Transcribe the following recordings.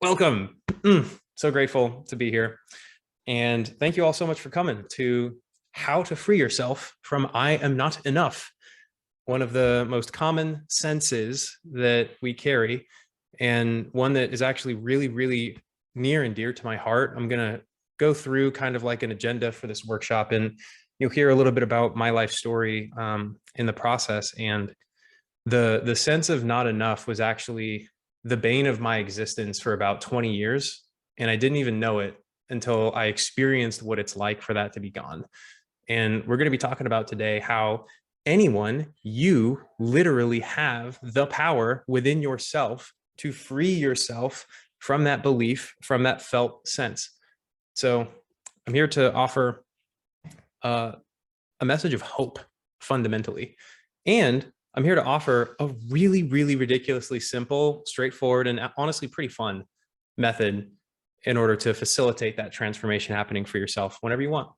Welcome. So grateful to be here. And thank you all so much for coming to How to Free Yourself from I Am Not Enough, one of the most common senses that we carry, and one that is actually really, really near and dear to my heart. I'm going to go through kind of like an agenda for this workshop, and you'll hear a little bit about my life story in the process. And the sense of not enough was actually the bane of my existence for about 20 years. And I didn't even know it until I experienced what it's like for that to be gone. And we're going to be talking about today how you literally have the power within yourself to free yourself from that belief, from that felt sense. So I'm here to offer a message of hope fundamentally. And I'm here to offer a really, really ridiculously simple, straightforward, and honestly pretty fun method in order to facilitate that transformation happening for yourself whenever you want.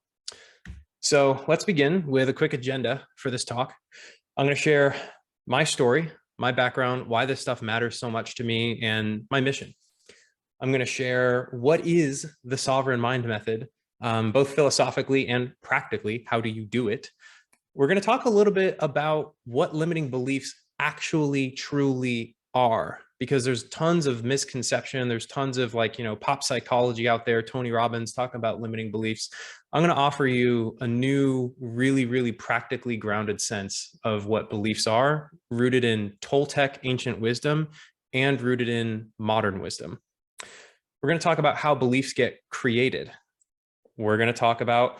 So let's begin with a quick agenda for this talk. I'm going to share my story, my background, why this stuff matters so much to me, and my mission. I'm going to share what is the sovereign mind method, both philosophically and practically. How do you do it? We're going to talk a little bit about what limiting beliefs actually truly are, because there's tons of misconception. There's tons of pop psychology out there. Tony Robbins talking about limiting beliefs. I'm going to offer you a new, really, really practically grounded sense of what beliefs are, rooted in Toltec ancient wisdom and rooted in modern wisdom. We're going to talk about how beliefs get created. We're going to talk about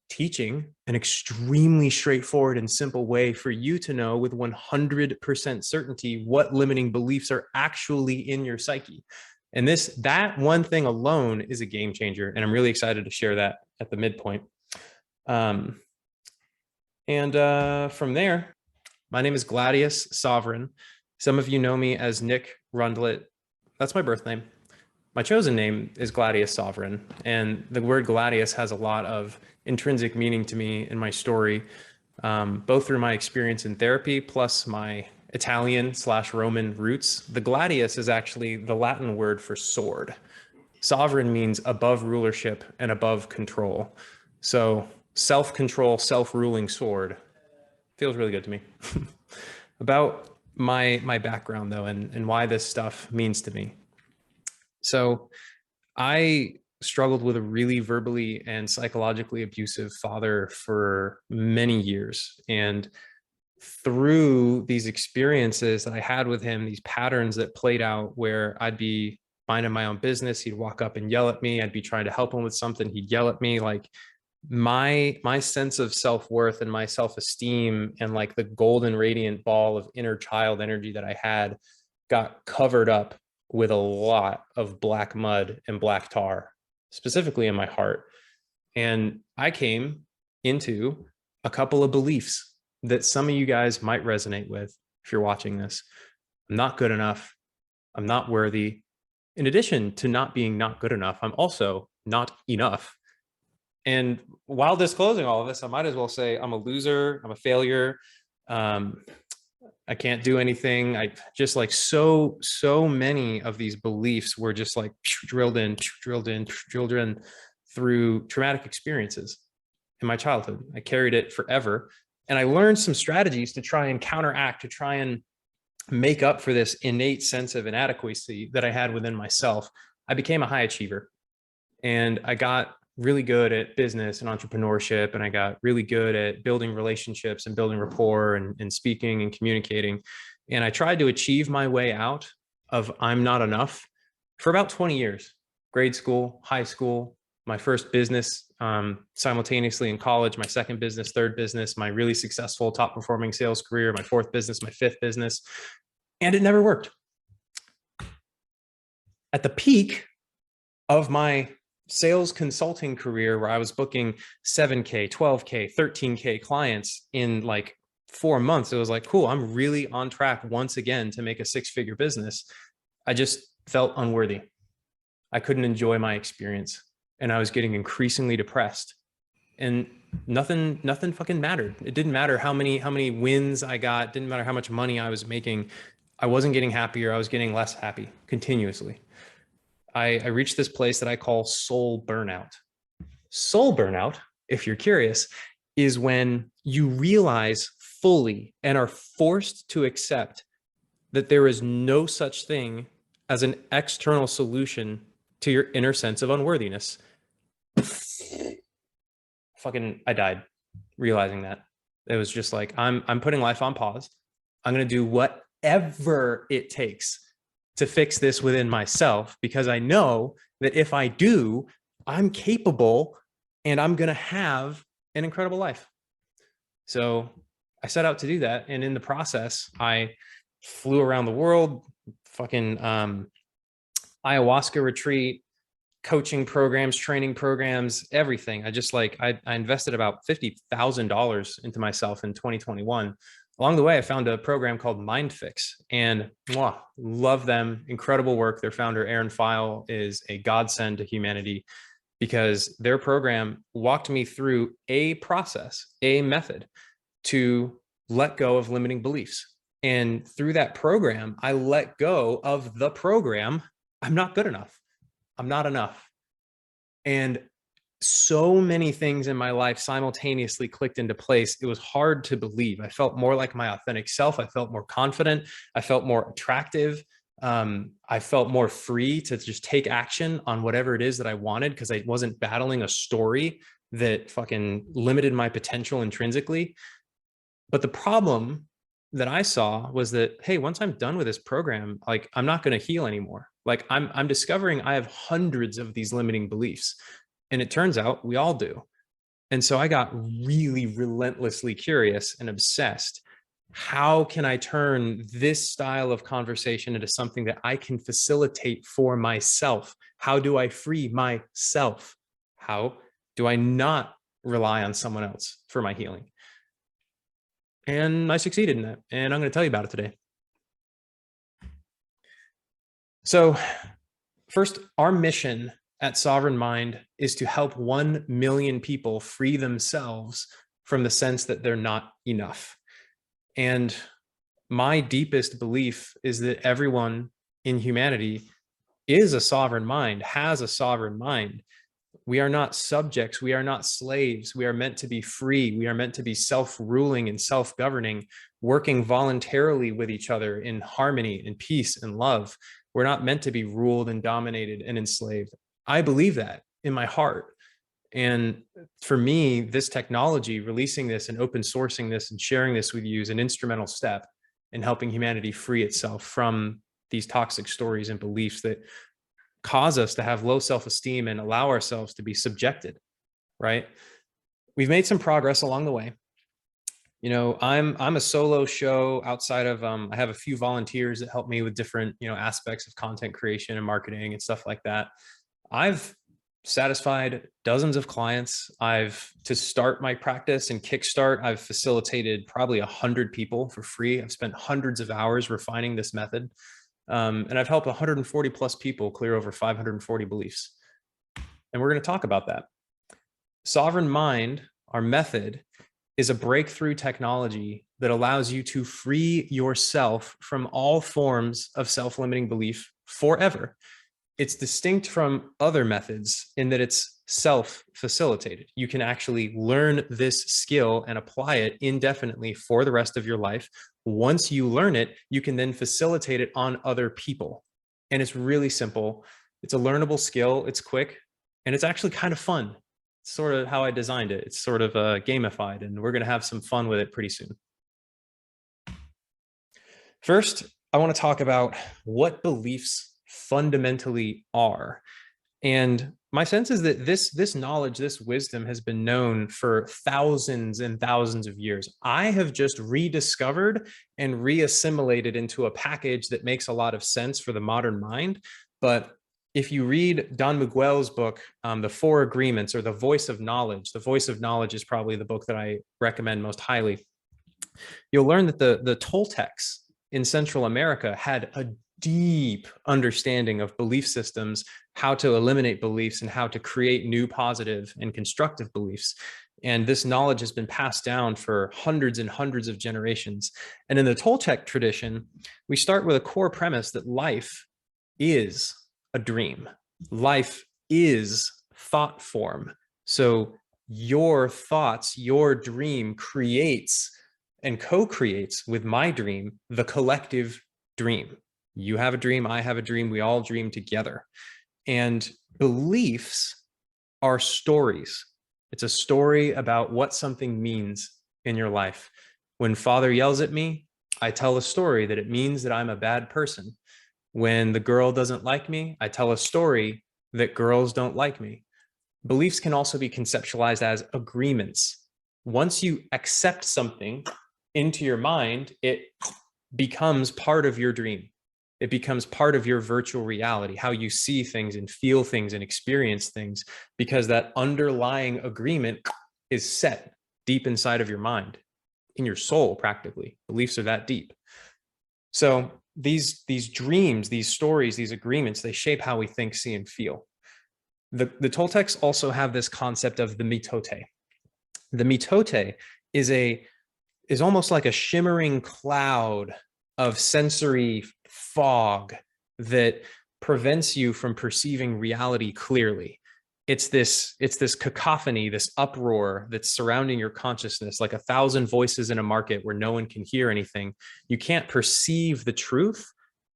teaching an extremely straightforward and simple way for you to know with 100% certainty what limiting beliefs are actually in your psyche. And that one thing alone is a game changer. And I'm really excited to share that at the midpoint. From there, my name is Gladius Sovereign. Some of you know me as Nick Rundlet. That's my birth name. My chosen name is Gladius Sovereign, and the word Gladius has a lot of intrinsic meaning to me in my story, both through my experience in therapy plus my Italian/Roman roots. The Gladius is actually the Latin word for sword. Sovereign means above rulership and above control. So self-control, self-ruling sword feels really good to me. About my background though, and why this stuff means to me. So I struggled with a really verbally and psychologically abusive father for many years. And through these experiences that I had with him, these patterns that played out where I'd be minding my own business, he'd walk up and yell at me. I'd be trying to help him with something, he'd yell at me. Like my sense of self-worth and my self-esteem and like the golden radiant ball of inner child energy that I had got covered up with a lot of black mud and black tar, specifically in my heart. And I came into a couple of beliefs that some of you guys might resonate with if you're watching this. I'm not good enough. I'm not worthy. In addition to not being not good enough, I'm also not enough. And while disclosing all of this, I might as well say I'm a loser. I'm a failure. I can't do anything. I just like so many of these beliefs were just like drilled in through traumatic experiences in my childhood. I carried it forever. And I learned some strategies to try and counteract, to try and make up for this innate sense of inadequacy that I had within myself. I became a high achiever, and I got really good at business and entrepreneurship. And I got really good at building relationships and building rapport and speaking and communicating. And I tried to achieve my way out of I'm not enough for about 20 years, grade school, high school, my first business, simultaneously in college, my second business, third business, my really successful top performing sales career, my fourth business, my fifth business, and it never worked. At the peak of my sales consulting career, where I was booking 7K, 12K, 13K clients in like 4 months, it was like, cool, I'm really on track once again to make a 6-figure business. I just felt unworthy. I couldn't enjoy my experience, and I was getting increasingly depressed, and nothing fucking mattered. It didn't matter how many wins I got. It didn't matter how much money I was making. I wasn't getting happier. I was getting less happy continuously. I reached this place that I call soul burnout. Soul burnout, if you're curious, is when you realize fully and are forced to accept that there is no such thing as an external solution to your inner sense of unworthiness. Fucking, I died realizing that. It was just like, I'm putting life on pause. I'm going to do whatever it takes to fix this within myself, because I know that if I do, I'm capable and I'm going to have an incredible life. So I set out to do that. And in the process, I flew around the world, fucking ayahuasca retreat, coaching programs, training programs, everything. I invested about $50,000 into myself in 2021. Along the way, I found a program called MindFix, and love them. Incredible work. Their founder, Aaron File, is a godsend to humanity, because their program walked me through a process, a method to let go of limiting beliefs. And through that program, I let go of the program. I'm not good enough. I'm not enough. And so many things in my life simultaneously clicked into place. It was hard to believe. I felt more like my authentic self. I felt more confident. I felt more attractive. I felt more free to just take action on whatever it is that I wanted, because I wasn't battling a story that fucking limited my potential intrinsically. But the problem that I saw was that, hey, once I'm done with this program, like, I'm not going to heal anymore. Like, I'm discovering I have hundreds of these limiting beliefs. And it turns out we all do. And so I got really relentlessly curious and obsessed. How can I turn this style of conversation into something that I can facilitate for myself? How do I free myself? How do I not rely on someone else for my healing? And I succeeded in that. And I'm going to tell you about it today. So first, our mission at Sovereign Mind is to help 1 million people free themselves from the sense that they're not enough. And my deepest belief is that everyone in humanity is a sovereign mind, has a sovereign mind. We are not subjects. We are not slaves. We are meant to be free. We are meant to be self-ruling and self-governing, working voluntarily with each other in harmony and peace and love. We're not meant to be ruled and dominated and enslaved. I believe that in my heart. And for me, this technology, releasing this and open sourcing this and sharing this with you, is an instrumental step in helping humanity free itself from these toxic stories and beliefs that cause us to have low self-esteem and allow ourselves to be subjected, right? We've made some progress along the way. You know, I'm a solo show outside of, I have a few volunteers that help me with different, aspects of content creation and marketing and stuff like that. I've satisfied dozens of clients. To start my practice and kickstart, I've facilitated probably 100 people for free. I've spent hundreds of hours refining this method. And I've helped 140 plus people clear over 540 beliefs. And we're going to talk about that. Sovereign Mind, our method, is a breakthrough technology that allows you to free yourself from all forms of self-limiting belief forever. It's distinct from other methods in that it's self-facilitated. You can actually learn this skill and apply it indefinitely for the rest of your life. Once you learn it, you can then facilitate it on other people. And it's really simple. It's a learnable skill. It's quick, and it's actually kind of fun. It's sort of how I designed it. It's sort of gamified, and we're going to have some fun with it pretty soon. First, I want to talk about what beliefs fundamentally are. And my sense is that this knowledge, this wisdom has been known for thousands and thousands of years. I have just rediscovered and reassimilated into a package that makes a lot of sense for the modern mind. But if you read Don Miguel's book, The Four Agreements, or The Voice of Knowledge is probably the book that I recommend most highly. You'll learn that the Toltecs in Central America had a deep understanding of belief systems, how to eliminate beliefs, and how to create new positive and constructive beliefs. And this knowledge has been passed down for hundreds and hundreds of generations. And in the Toltec tradition, we start with a core premise that life is a dream. Life is thought form. So your thoughts, your dream creates and co-creates with my dream, the collective dream. You have a dream, I have a dream, we all dream together. And beliefs are stories. It's a story about what something means in your life. When father yells at me, I tell a story that it means that I'm a bad person. When the girl doesn't like me, I tell a story that girls don't like me. Beliefs can also be conceptualized as agreements. Once you accept something into your mind, it becomes part of your dream. It becomes part of your virtual reality, how you see things and feel things and experience things, because that underlying agreement is set deep inside of your mind, in your soul, practically. Beliefs are that deep. So these dreams, these stories, these agreements, they shape how we think, see, and feel. The Toltecs also have this concept of the mitote. The mitote is almost like a shimmering cloud of sensory fog that prevents you from perceiving reality clearly. It's this cacophony, this uproar that's surrounding your consciousness, like 1,000 voices in a market where no one can hear anything. You can't perceive the truth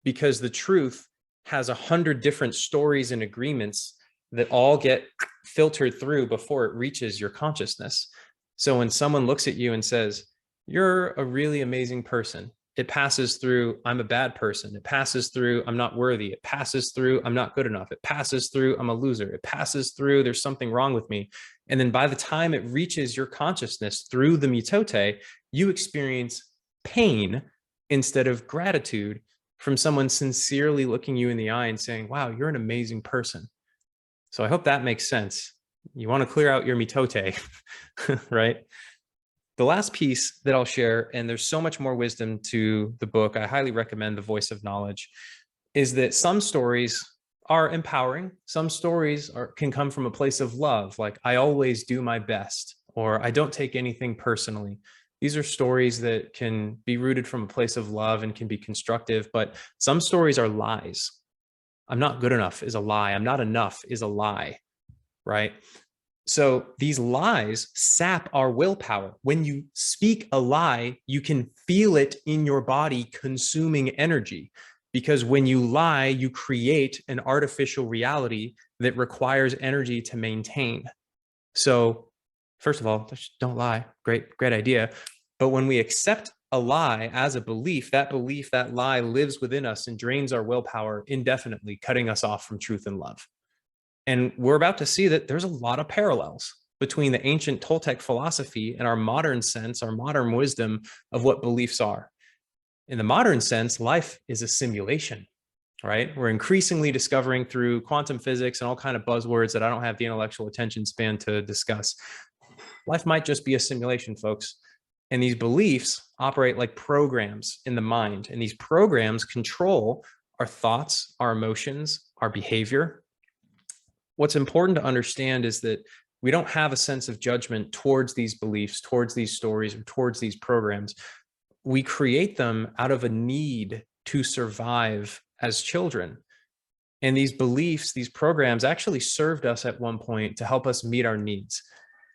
because the truth has 100 different stories and agreements that all get filtered through before it reaches your consciousness. So when someone looks at you and says, "You're a really amazing person," it passes through, "I'm a bad person." It passes through, "I'm not worthy." It passes through, "I'm not good enough." It passes through, "I'm a loser." It passes through, "There's something wrong with me." And then by the time it reaches your consciousness through the mitote, you experience pain instead of gratitude from someone sincerely looking you in the eye and saying, "Wow, you're an amazing person." So I hope that makes sense. You want to clear out your mitote, right? The last piece that I'll share, and there's so much more wisdom to the book, I highly recommend The Voice of Knowledge, is that some stories are empowering. Some stories can come from a place of love, like "I always do my best," or "I don't take anything personally." These are stories that can be rooted from a place of love and can be constructive, but some stories are lies. "I'm not good enough" is a lie. "I'm not enough" is a lie, right? So these lies sap our willpower. When you speak a lie, you can feel it in your body consuming energy, because when you lie, you create an artificial reality that requires energy to maintain. So first of all, just don't lie. Great idea. But when we accept a lie as a belief, that lie lives within us and drains our willpower indefinitely, cutting us off from truth and love. And we're about to see that there's a lot of parallels between the ancient Toltec philosophy and our modern sense, our modern wisdom of what beliefs are. In the modern sense, life is a simulation, right? We're increasingly discovering through quantum physics and all kinds of buzzwords that I don't have the intellectual attention span to discuss. Life might just be a simulation, folks. And these beliefs operate like programs in the mind. And these programs control our thoughts, our emotions, our behavior. What's important to understand is that we don't have a sense of judgment towards these beliefs, towards these stories, or towards these programs. We create them out of a need to survive as children. And these beliefs, these programs actually served us at one point to help us meet our needs.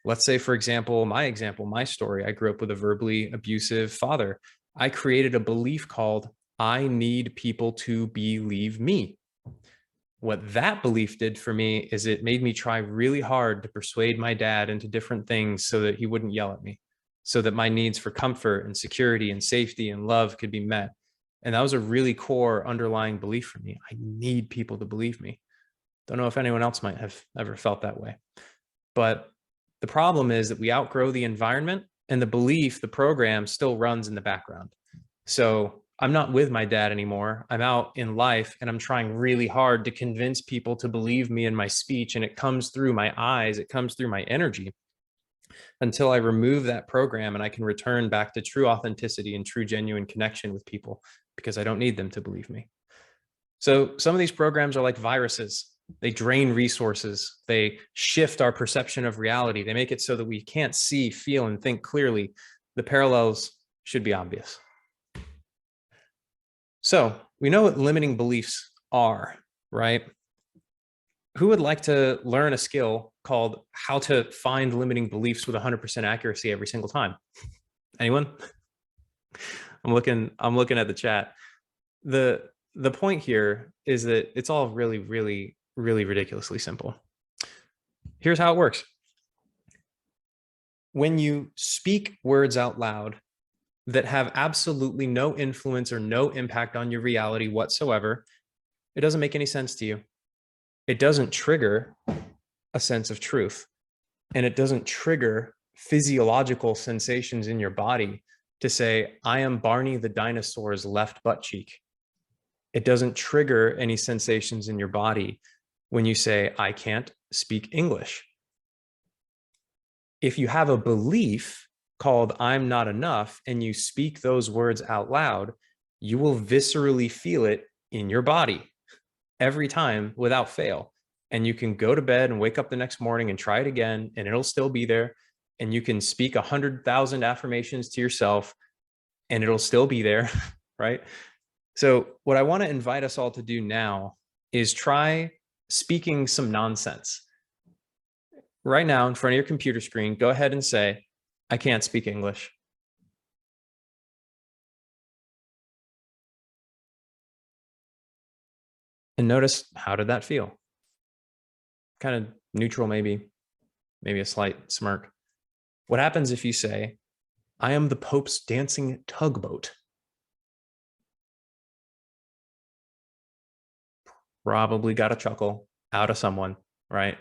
Let's say, for example, my story, I grew up with a verbally abusive father. I created a belief called, "I need people to believe me." What that belief did for me is it made me try really hard to persuade my dad into different things so that he wouldn't yell at me, so that my needs for comfort and security and safety and love could be met. And that was a really core underlying belief for me. I need people to believe me. Don't know if anyone else might have ever felt that way. But the problem is that we outgrow the environment, and the belief, the program, still runs in the background. So I'm not with my dad anymore. I'm out in life and I'm trying really hard to convince people to believe me in my speech. And it comes through my eyes, it comes through my energy, until I remove that program and I can return back to true authenticity and true genuine connection with people, because I don't need them to believe me. So some of these programs are like viruses. They drain resources. They shift our perception of reality. They make it so that we can't see, feel, and think clearly. The parallels should be obvious. So we know what limiting beliefs are, right? who would like to learn a skill called how to find limiting beliefs with 100% accuracy every single time? Anyone? I'm looking at the chat. The point here is that it's all really, really, really ridiculously simple. Here's how it works. When you speak words out loud that have absolutely no influence or no impact on your reality whatsoever, it doesn't make any sense to you. It doesn't trigger a sense of truth, and it doesn't trigger physiological sensations in your body to say, I am Barney the dinosaur's left butt cheek. It doesn't trigger any sensations in your body when you say, I can't speak English. If you have a belief called I'm not enough and you speak those words out loud, you will viscerally feel it in your body every time without fail. And you can go to bed and wake up the next morning and try it again, and it'll still be there. And you can speak 100,000 affirmations to yourself and it'll still be there, right? So what I want to invite us all to do now is try speaking some nonsense. Right now, in front of your computer screen, go ahead and say, I can't speak English. And notice, how did that feel? Kind of neutral, maybe a slight smirk. What happens if you say, I am the Pope's dancing tugboat? Probably got a chuckle out of someone, right?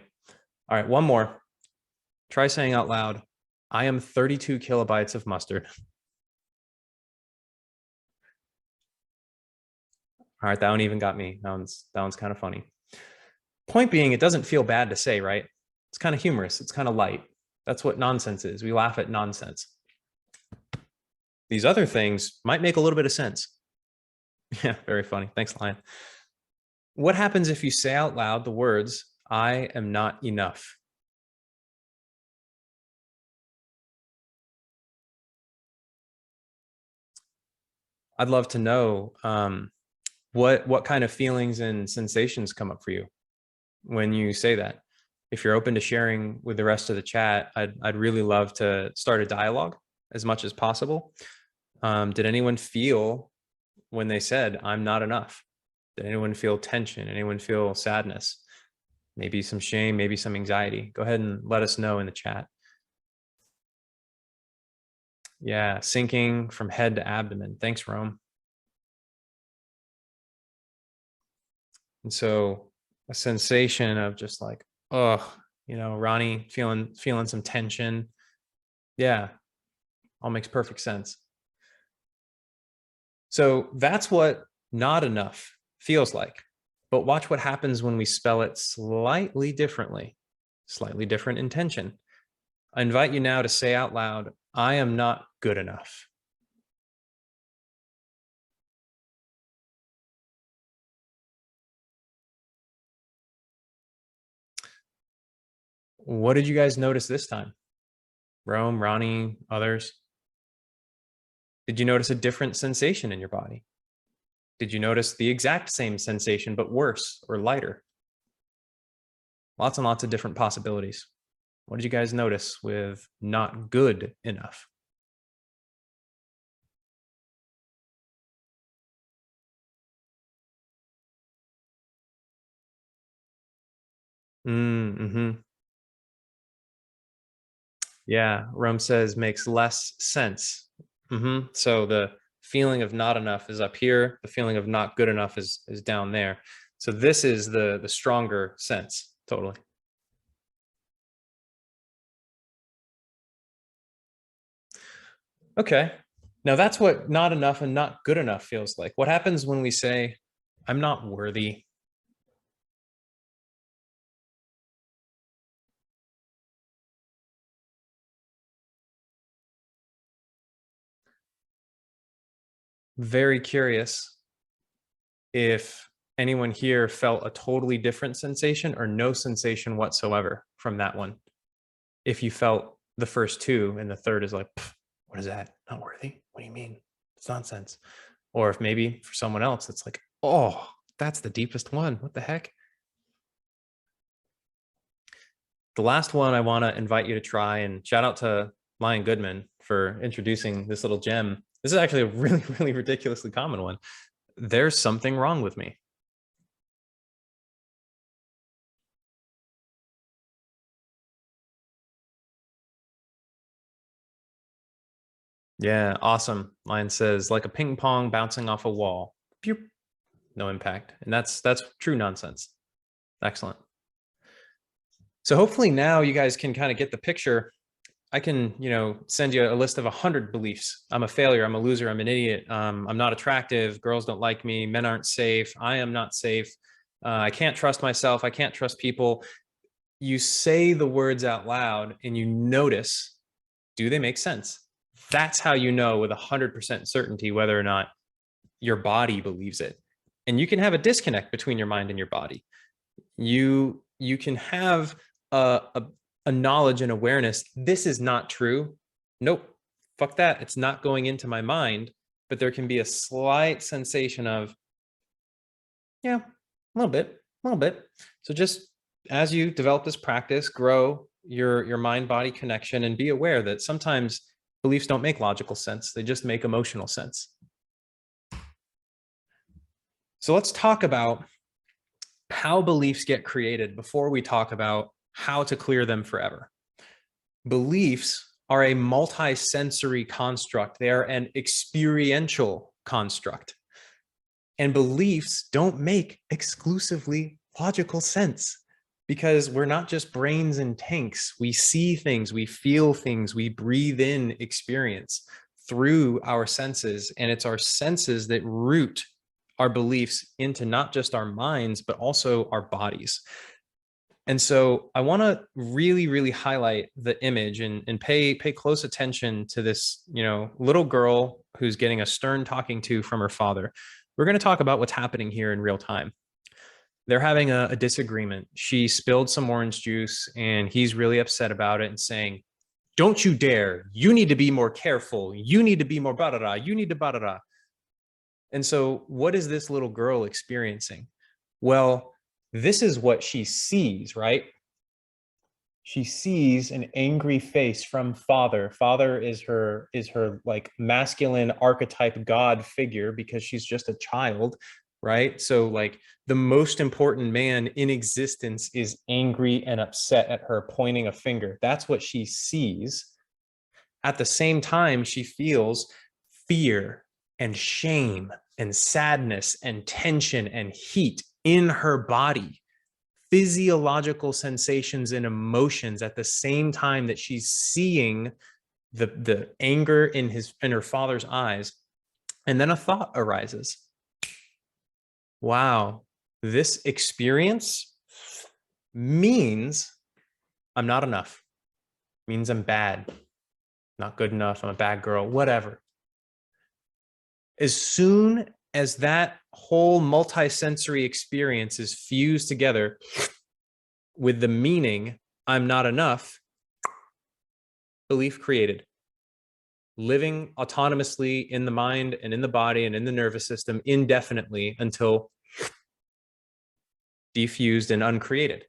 All right, one more. Try saying out loud, I am 32 kilobytes of mustard. All right, that one even got me. That one's kind of funny. Point being, it doesn't feel bad to say, right? It's kind of humorous. It's kind of light. That's what nonsense is. We laugh at nonsense. These other things might make a little bit of sense. Yeah, very funny. Thanks, Lion. What happens if you say out loud the words, I am not enough? I'd love to know what kind of feelings and sensations come up for you when you say that. If you're open to sharing with the rest of the chat, I'd really love to start a dialogue as much as possible. Did anyone feel when they said, I'm not enough? Did anyone feel tension? Anyone feel sadness? Maybe some shame, maybe some anxiety? Go ahead and let us know in the chat. Yeah, sinking from head to abdomen. Thanks, Rome. And so a sensation of just like, oh, Ronnie feeling some tension. Yeah, all makes perfect sense. So that's what not enough feels like. But watch what happens when we spell it slightly differently, slightly different intention. I invite you now to say out loud, I am not good enough. What did you guys notice this time? Rome, Ronnie, others? Did you notice a different sensation in your body? Did you notice the exact same sensation, but worse or lighter? Lots and lots of different possibilities. What did you guys notice with not good enough? Mm-hmm. Yeah, Rome says makes less sense. So the feeling of not enough is up here. The feeling of not good enough is down there. So this is the stronger sense. Totally. Okay. Now that's what not enough and not good enough feels like. What happens when we say, I'm not worthy? Very curious if anyone here felt a totally different sensation or no sensation whatsoever from that one. If you felt the first two and the third is like, what is that? Not worthy? What do you mean? It's nonsense. Or if maybe for someone else, it's like, oh, that's the deepest one. What the heck? The last one I want to invite you to try, and shout out to Lion Goodman for introducing this little gem. This is actually a really, really ridiculously common one. There's something wrong with me. Yeah, awesome. Lion says, like a ping pong bouncing off a wall. Pew. No impact. And that's true nonsense. Excellent. So hopefully now you guys can kind of get the picture. I can, send you a list of 100 beliefs. I'm a failure. I'm a loser. I'm an idiot. I'm not attractive. Girls don't like me. Men aren't safe. I am not safe. I can't trust myself. I can't trust people. You say the words out loud and you notice, do they make sense? That's how you know with 100% certainty whether or not your body believes it. And you can have a disconnect between your mind and your body. You can have a knowledge and awareness. This is not true. Nope. Fuck that. It's not going into my mind. But there can be a slight sensation of, yeah, a little bit. So just as you develop this practice, grow your mind-body connection and be aware that sometimes beliefs don't make logical sense. They just make emotional sense. So let's talk about how beliefs get created before we talk about how to clear them forever. Beliefs are a multi-sensory construct. They are an experiential construct. And beliefs don't make exclusively logical sense because we're not just brains and tanks. We see things, we feel things, we breathe in experience through our senses. And it's our senses that root our beliefs into not just our minds, but also our bodies. And so I want to really, really highlight the image and pay close attention to this, little girl who's getting a stern talking to from her father. We're going to talk about what's happening here in real time. They're having a disagreement. She spilled some orange juice and he's really upset about it and saying, don't you dare. You need to be more careful. You need to be more ba-da-da. You need to ba-da-da. And so what is this little girl experiencing? Well, this is what she sees, right? She sees an angry face from father. Father is her like masculine archetype God figure because she's just a child, right? So like the most important man in existence is angry and upset at her, pointing a finger. That's what she sees. At the same time, she feels fear and shame and sadness and tension and heat in her body, physiological sensations and emotions at the same time that she's seeing the anger in her father's eyes. And then a thought arises. Wow, this experience means I'm not enough, means I'm bad, not good enough, I'm a bad girl, whatever. As soon as that whole multisensory experience is fused together with the meaning, I'm not enough, belief created. Living autonomously in the mind and in the body and in the nervous system indefinitely until defused and uncreated.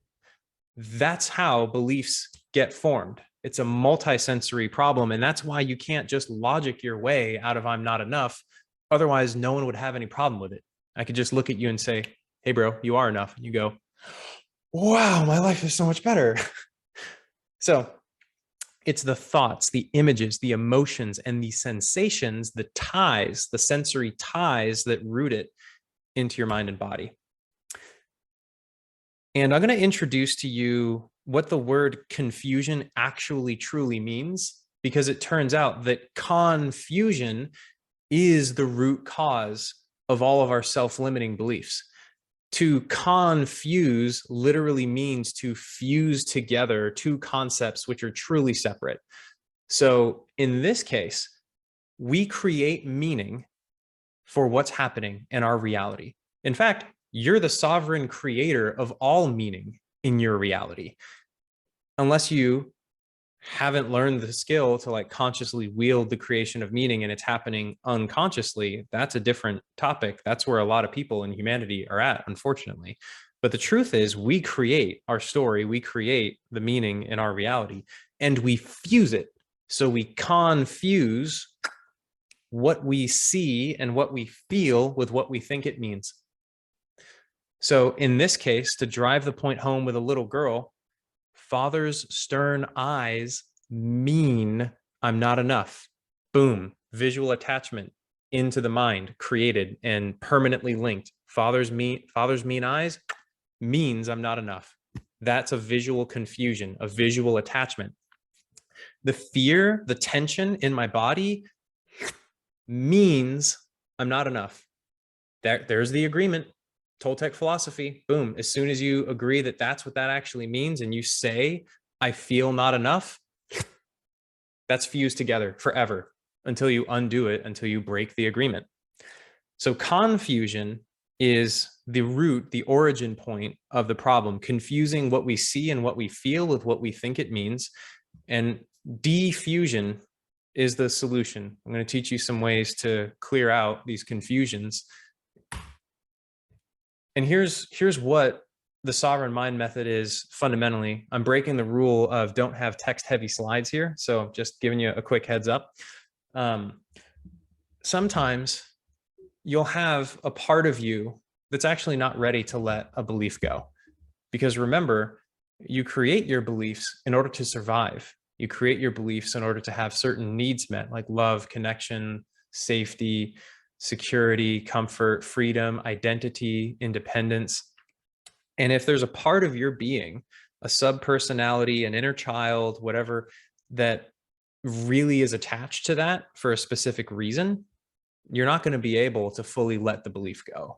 That's how beliefs get formed. It's a multisensory problem. And that's why you can't just logic your way out of I'm not enough. Otherwise, no one would have any problem with it. I could just look at you and say, hey, bro, you are enough. And you go, wow, my life is so much better. So it's the thoughts, the images, the emotions, and the sensations, the ties, the sensory ties that root it into your mind and body. And I'm going to introduce to you what the word confusion actually truly means, because it turns out that confusion is the root cause of all of our self-limiting beliefs. To confuse literally means to fuse together two concepts which are truly separate. So in this case, we create meaning for what's happening in our reality. In fact, you're the sovereign creator of all meaning in your reality. Unless you haven't learned the skill to like consciously wield the creation of meaning and it's happening unconsciously, that's a different topic. That's where a lot of people in humanity are at, unfortunately. But the truth is, we create our story, we create the meaning in our reality, and we fuse it. So we confuse what we see and what we feel with what we think it means. So in this case, to drive the point home with a little girl, father's stern eyes mean I'm not enough. Boom, visual attachment into the mind, created and permanently linked. Father's mean eyes means I'm not enough. That's a visual confusion, a visual attachment. The fear, the tension in my body means I'm not enough. There's the agreement. Toltec philosophy, boom. As soon as you agree that that's what that actually means and you say, I feel not enough, that's fused together forever until you undo it, until you break the agreement. So confusion is the root, the origin point of the problem, confusing what we see and what we feel with what we think it means. And defusion is the solution. I'm going to teach you some ways to clear out these confusions. And here's what the sovereign mind method is fundamentally. I'm breaking the rule of don't have text heavy slides here. So just giving you a quick heads up. Sometimes you'll have a part of you that's actually not ready to let a belief go. Because remember, you create your beliefs in order to survive. You create your beliefs in order to have certain needs met, like love, connection, safety, security, comfort, freedom, identity, independence. And if there's a part of your being, a subpersonality, an inner child, whatever, that really is attached to that for a specific reason, you're not going to be able to fully let the belief go.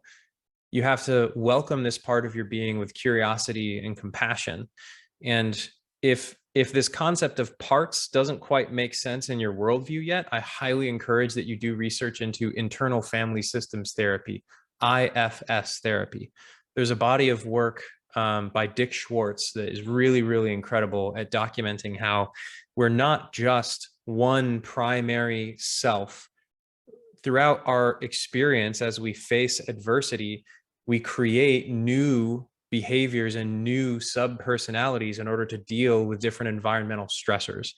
You have to welcome this part of your being with curiosity and compassion. And if this concept of parts doesn't quite make sense in your worldview yet, I highly encourage that you do research into internal family systems therapy, IFS therapy. There's a body of work by Dick Schwartz that is really, really incredible at documenting how we're not just one primary self. Throughout our experience, as we face adversity, we create new behaviors and new sub-personalities in order to deal with different environmental stressors.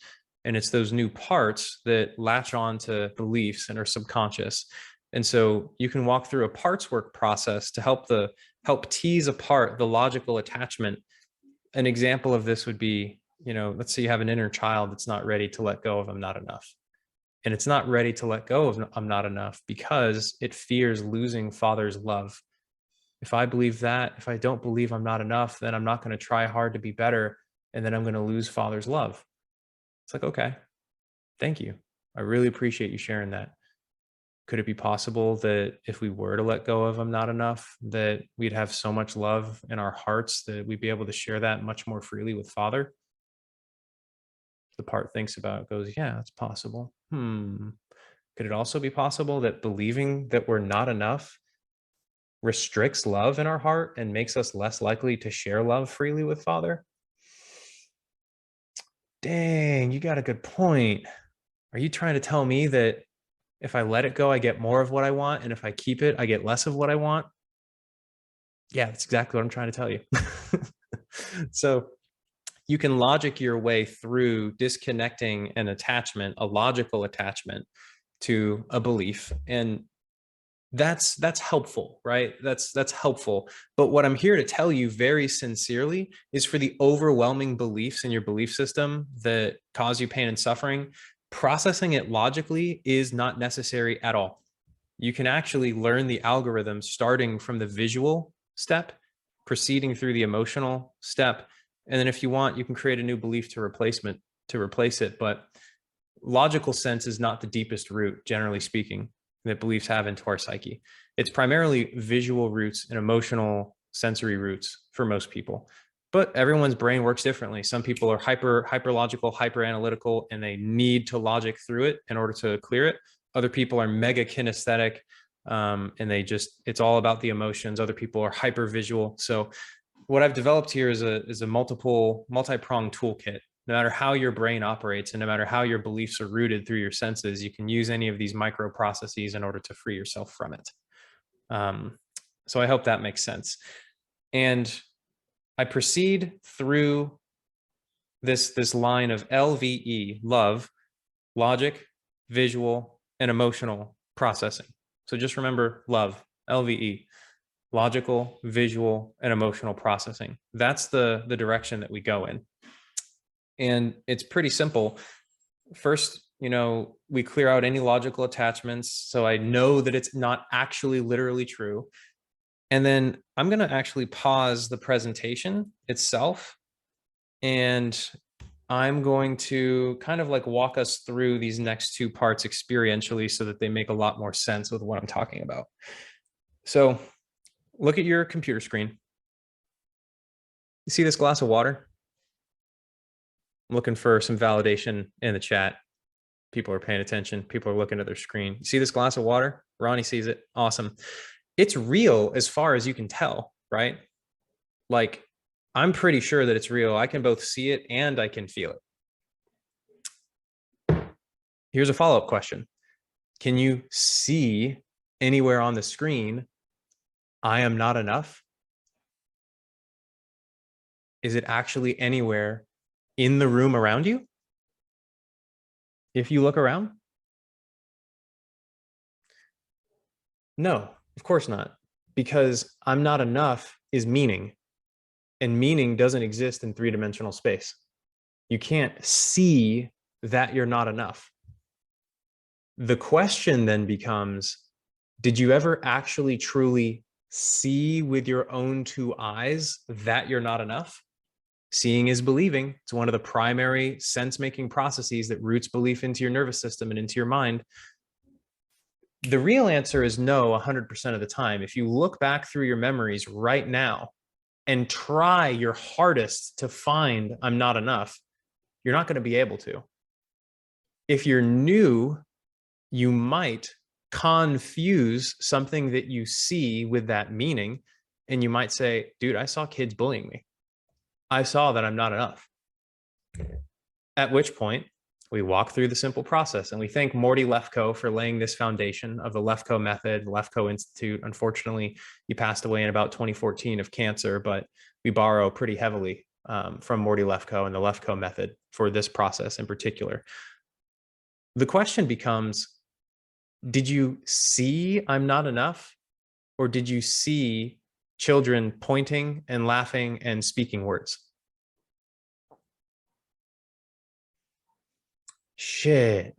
And it's those new parts that latch on to beliefs and are subconscious. And so you can walk through a parts work process to help tease apart the logical attachment. An example of this would be, let's say you have an inner child that's not ready to let go of I'm not enough. And it's not ready to let go of I'm not enough because it fears losing father's love. If I believe that, if I don't believe I'm not enough, then I'm not going to try hard to be better. And then I'm going to lose father's love. It's like, okay, thank you. I really appreciate you sharing that. Could it be possible that if we were to let go of I'm not enough, that we'd have so much love in our hearts that we'd be able to share that much more freely with father? The part thinks about it, goes, yeah, it's possible. Could it also be possible that believing that we're not enough restricts love in our heart and makes us less likely to share love freely with father? Dang, you got a good point. Are you trying to tell me that if I let it go, I get more of what I want, and if I keep it, I get less of what I want? Yeah, that's exactly what I'm trying to tell you. So you can logic your way through disconnecting an attachment, a logical attachment to a belief. And that's helpful, right? That's helpful. But what I'm here to tell you very sincerely is for the overwhelming beliefs in your belief system that cause you pain and suffering, processing it logically is not necessary at all. You can actually learn the algorithm starting from the visual step, proceeding through the emotional step. And then if you want, you can create a new belief to replace it. But logical sense is not the deepest root, generally speaking, that beliefs have into our psyche. It's primarily visual roots and emotional sensory roots for most people. But everyone's brain works differently. Some people are hyper logical, hyper analytical, and they need to logic through it in order to clear it. Other people are mega kinesthetic, and it's all about the emotions. Other people are hyper visual. So what I've developed here is a multi-pronged toolkit. No matter how your brain operates and no matter how your beliefs are rooted through your senses, you can use any of these micro processes in order to free yourself from it. So I hope that makes sense. And I proceed through this line of LVE, love, logic, visual, and emotional processing. So just remember love, LVE, logical, visual, and emotional processing. That's the direction that we go in. And it's pretty simple. First, we clear out any logical attachments, so I know that it's not actually literally true. And then I'm going to actually pause the presentation itself, and I'm going to kind of like walk us through these next two parts experientially so that they make a lot more sense with what I'm talking about. So look at your computer screen. You see this glass of water? I'm looking for some validation in the chat. People are paying attention. People are looking at their screen. You see this glass of water? Ronnie sees it. Awesome. It's real as far as you can tell, right? Like, I'm pretty sure that it's real. I can both see it and I can feel it. Here's a follow-up question. Can you see anywhere on the screen, I am not enough? Is it actually anywhere in the room around you? If you look around? No, of course not. Because I'm not enough is meaning. And meaning doesn't exist in three-dimensional space. You can't see that you're not enough. The question then becomes, did you ever actually truly see with your own two eyes that you're not enough? Seeing is believing. It's one of the primary sense-making processes that roots belief into your nervous system and into your mind. The real answer is no 100% of the time. If you look back through your memories right now and try your hardest to find I'm not enough, you're not going to be able to. If you're new, you might confuse something that you see with that meaning, and you might say, dude, I saw kids bullying me. I saw that I'm not enough. At which point, we walk through the simple process, and we thank Morty Lefko for laying this foundation of the Lefko method, Lefko Institute. Unfortunately, he passed away in about 2014 of cancer, but we borrow pretty heavily from Morty Lefko and the Lefko method for this process in particular. The question becomes, did you see I'm not enough, or did you see children pointing and laughing and speaking words? Shit.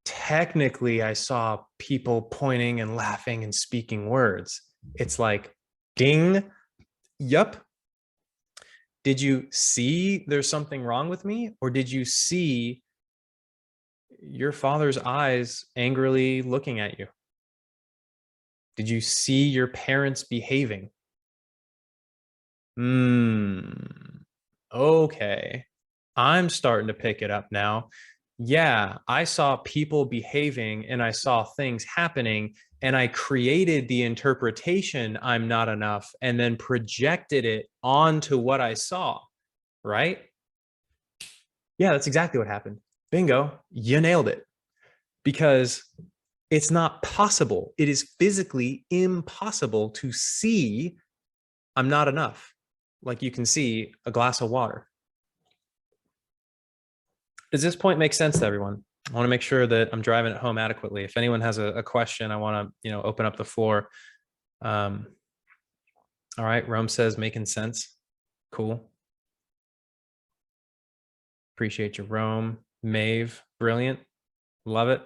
Technically, I saw people pointing and laughing and speaking words. It's like, ding, yup. Did you see there's something wrong with me? Or did you see your father's eyes angrily looking at you? Did you see your parents behaving? Okay. I'm starting to pick it up now. Yeah, I saw people behaving and I saw things happening, and I created the interpretation I'm not enough and then projected it onto what I saw, right? Yeah, that's exactly what happened. Bingo, you nailed it. Because it's not possible. It is physically impossible to see I'm not enough. Like you can see a glass of water. Does this point make sense to everyone? I want to make sure that I'm driving it home adequately. If anyone has a question, I want to, open up the floor. All right. Rome says making sense. Cool. Appreciate you, Rome. Maeve, brilliant. Love it.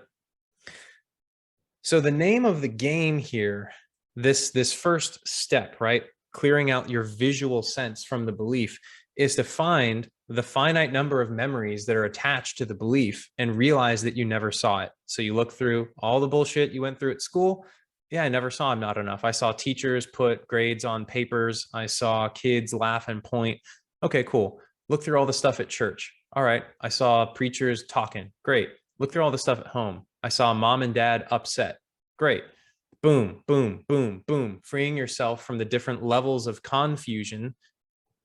So the name of the game here, this first step, right? Clearing out your visual sense from the belief, is to find the finite number of memories that are attached to the belief and realize that you never saw it. So you look through all the bullshit you went through at school. Yeah, I never saw I'm not enough. I saw teachers put grades on papers. I saw kids laugh and point. Okay, cool. Look through all the stuff at church. All right, I saw preachers talking. Great. Look through all the stuff at home. I saw mom and dad upset. Great. Boom, boom, boom, boom. Freeing yourself from the different levels of confusion,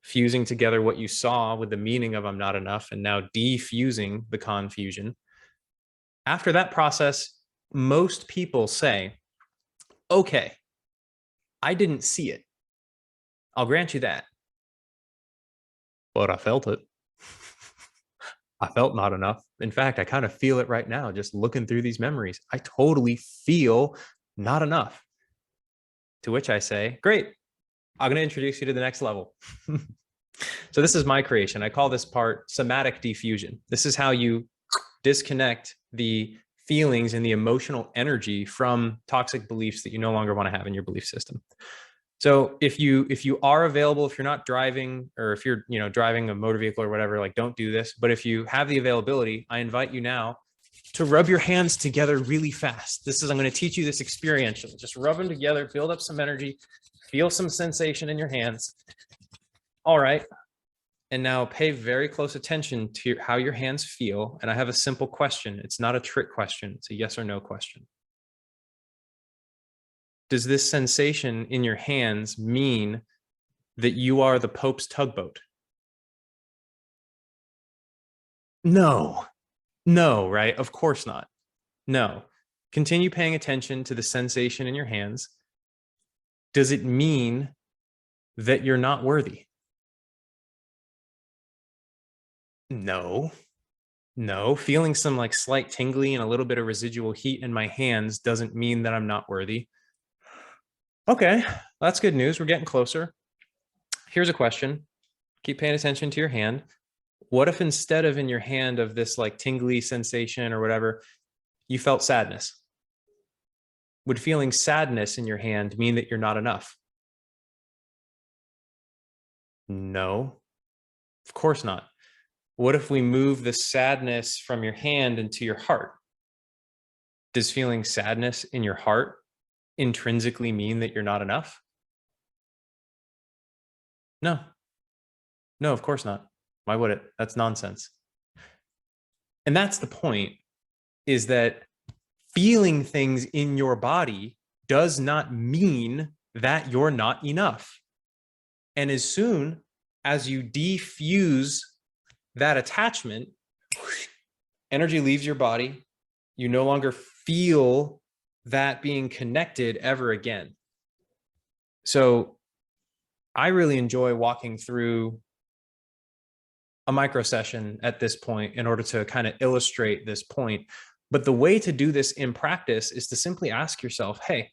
fusing together what you saw with the meaning of I'm not enough, and now defusing the confusion. After that process, most people say, okay, I didn't see it. I'll grant you that. But I felt it. I felt not enough. In fact, I kind of feel it right now, just looking through these memories. I totally feel not enough. To which I say, great, I'm going to introduce you to the next level. So this is my creation. I call this part somatic diffusion. This is how you disconnect the feelings and the emotional energy from toxic beliefs that you no longer want to have in your belief system. So if you are available, if you're not driving, or if you're driving a motor vehicle or whatever, like, don't do this. But if you have the availability, I invite you now to rub your hands together really fast. I'm going to teach you this experientially. Just rub them together, build up some energy, feel some sensation in your hands. All right. And now pay very close attention to how your hands feel. And I have a simple question. It's not a trick question. It's a yes or no question. Does this sensation in your hands mean that you are the Pope's tugboat? No, right? Of course not. No. Continue paying attention to the sensation in your hands. Does it mean that you're not worthy? No. Feeling some like slight tingly and a little bit of residual heat in my hands doesn't mean that I'm not worthy. Okay, that's good news. We're getting closer. Here's a question. Keep paying attention to your hand. What if instead of in your hand of this like tingly sensation or whatever, you felt sadness? Would feeling sadness in your hand mean that you're not enough? No, of course not. What if we move the sadness from your hand into your heart? Does feeling sadness in your heart intrinsically mean that you're not enough? No, of course not. Why would it? That's nonsense. And that's the point, is that feeling things in your body does not mean that you're not enough. And as soon as you defuse that attachment, energy leaves your body. You no longer feel that being connected ever again. So I really enjoy walking through a micro session at this point in order to kind of illustrate this point. But the way to do this in practice is to simply ask yourself, hey,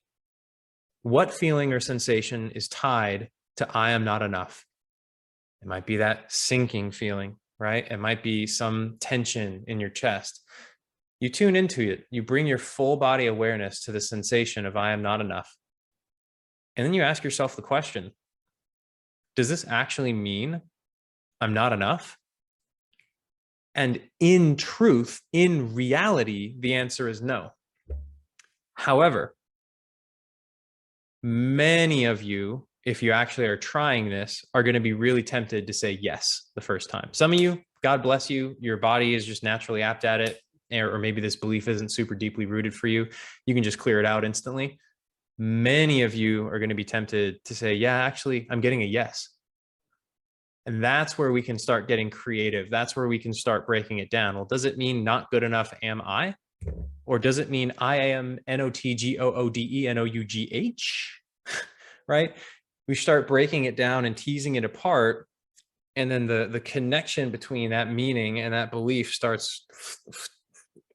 what feeling or sensation is tied to I am not enough? It might be that sinking feeling, right? It might be some tension in your chest. You tune into it. You bring your full body awareness to the sensation of I am not enough. And then you ask yourself the question, does this actually mean I'm not enough? And in truth, in reality, the answer is no. However, many of you, if you actually are trying this, are going to be really tempted to say yes the first time. Some of you, God bless you, your body is just naturally apt at it, or maybe this belief isn't super deeply rooted for you. You can just clear it out instantly. Many of you are going to be tempted to say, yeah, actually, I'm getting a yes. And that's where we can start getting creative. That's where we can start breaking it down. Well, does it mean not good enough am I? Or does it mean I am NOTGOODENOUGH? Right? We start breaking it down and teasing it apart. And then the connection between that meaning and that belief starts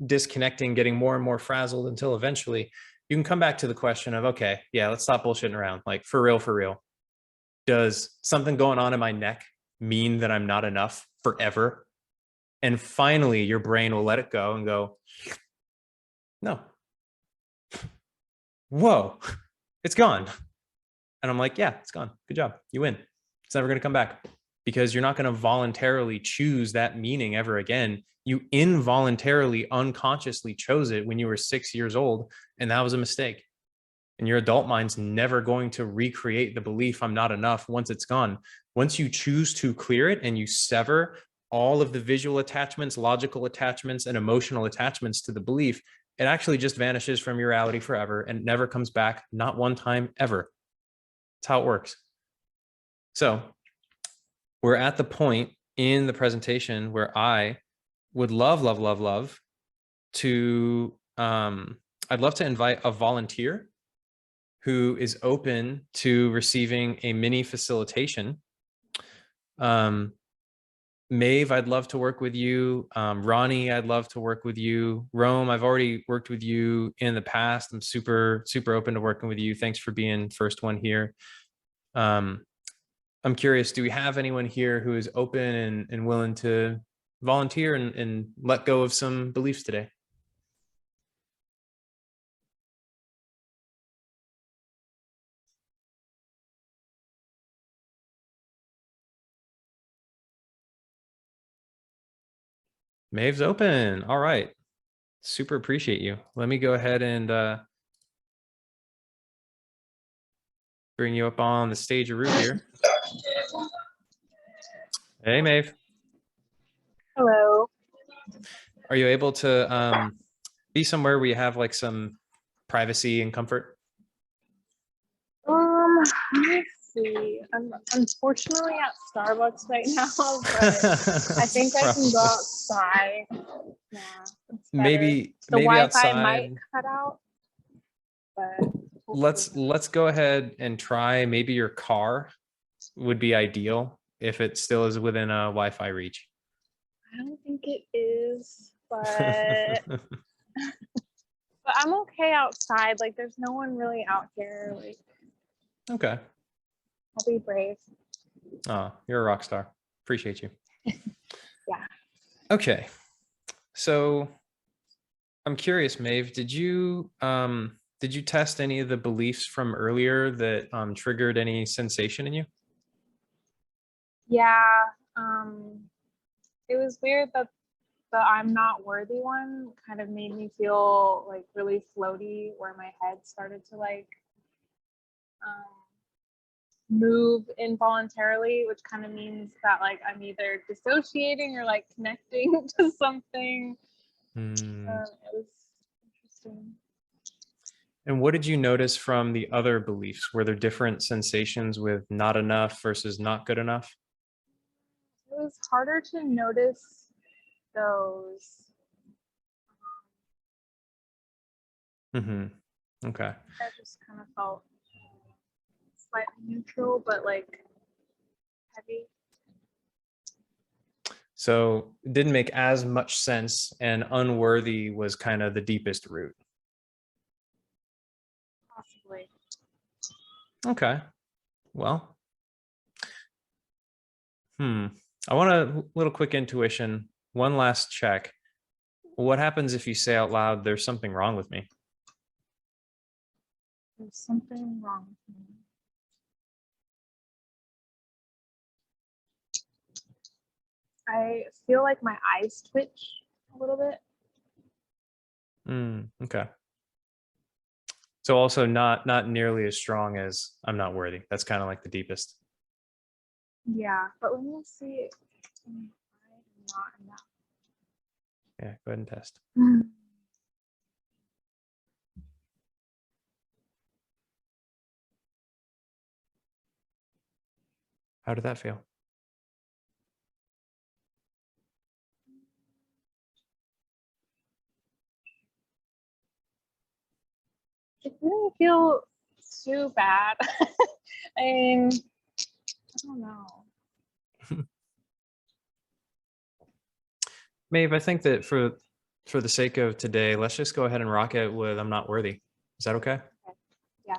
disconnecting, getting more and more frazzled until eventually you can come back to the question of, okay, yeah, let's stop bullshitting around. Like, for real. Does something going on in my neck mean that I'm not enough forever? And finally, your brain will let it go and go, no. Whoa, it's gone. And I'm like, yeah, it's gone. Good job. You win. It's never going to come back, because you're not going to voluntarily choose that meaning ever again. You involuntarily, unconsciously chose it when you were 6 years old, and that was a mistake. And your adult mind's never going to recreate the belief I'm not enough once it's gone. Once you choose to clear it and you sever all of the visual attachments, logical attachments, and emotional attachments to the belief, it actually just vanishes from your reality forever and never comes back, not one time ever. That's how it works. So we're at the point in the presentation where I would love to, I'd love to invite a volunteer who is open to receiving a mini facilitation. Maeve, I'd love to work with you. Ronnie, I'd love to work with you. Rome, I've already worked with you in the past. I'm super, super open to working with you. Thanks for being first one here. I'm curious, do we have anyone here who is open and willing to volunteer and let go of some beliefs today? Maeve's open. All right. Super appreciate you. Let me go ahead and bring you up on the stage of root here. Hey, Maeve. Hello. Are you able to be somewhere where you have like some privacy and comfort? Let me see. I'm unfortunately at Starbucks right now, but I think I can go outside. Yeah, it's maybe the maybe Wi-Fi outside. might cut out, but let's go ahead and try. Maybe your car would be ideal if it still is within a Wi-Fi reach. I don't think it is, but but I'm okay outside. Like, there's no one really out here. Like, okay. I'll be brave. Oh, you're a rock star. Appreciate you. Yeah. Okay. So I'm curious, Maeve, did you test any of the beliefs from earlier that triggered any sensation in you? Yeah. It was weird that the I'm not worthy one kind of made me feel like really floaty, where my head started to like move involuntarily, which kind of means that like I'm either dissociating or like connecting to something. It was interesting. And what did you notice from the other beliefs? Were there different sensations with not enough versus not good enough? It was harder to notice those. Okay. I just kind of felt slightly neutral, but like heavy. So it didn't make as much sense, and unworthy was kind of the deepest root. Possibly. Okay. Well, I want a little quick intuition. One last check. What happens if you say out loud, there's something wrong with me? There's something wrong with me. I feel like my eyes twitch a little bit. Okay. So also not nearly as strong as I'm not worthy. That's kind of like the deepest. Yeah, but let me see. I'm not enough. Yeah, go ahead and test. How did that feel? It didn't feel too bad. I mean, I don't know. Maeve, I think that for the sake of today, let's just go ahead and rock it with I'm not worthy. Is that okay? Yeah.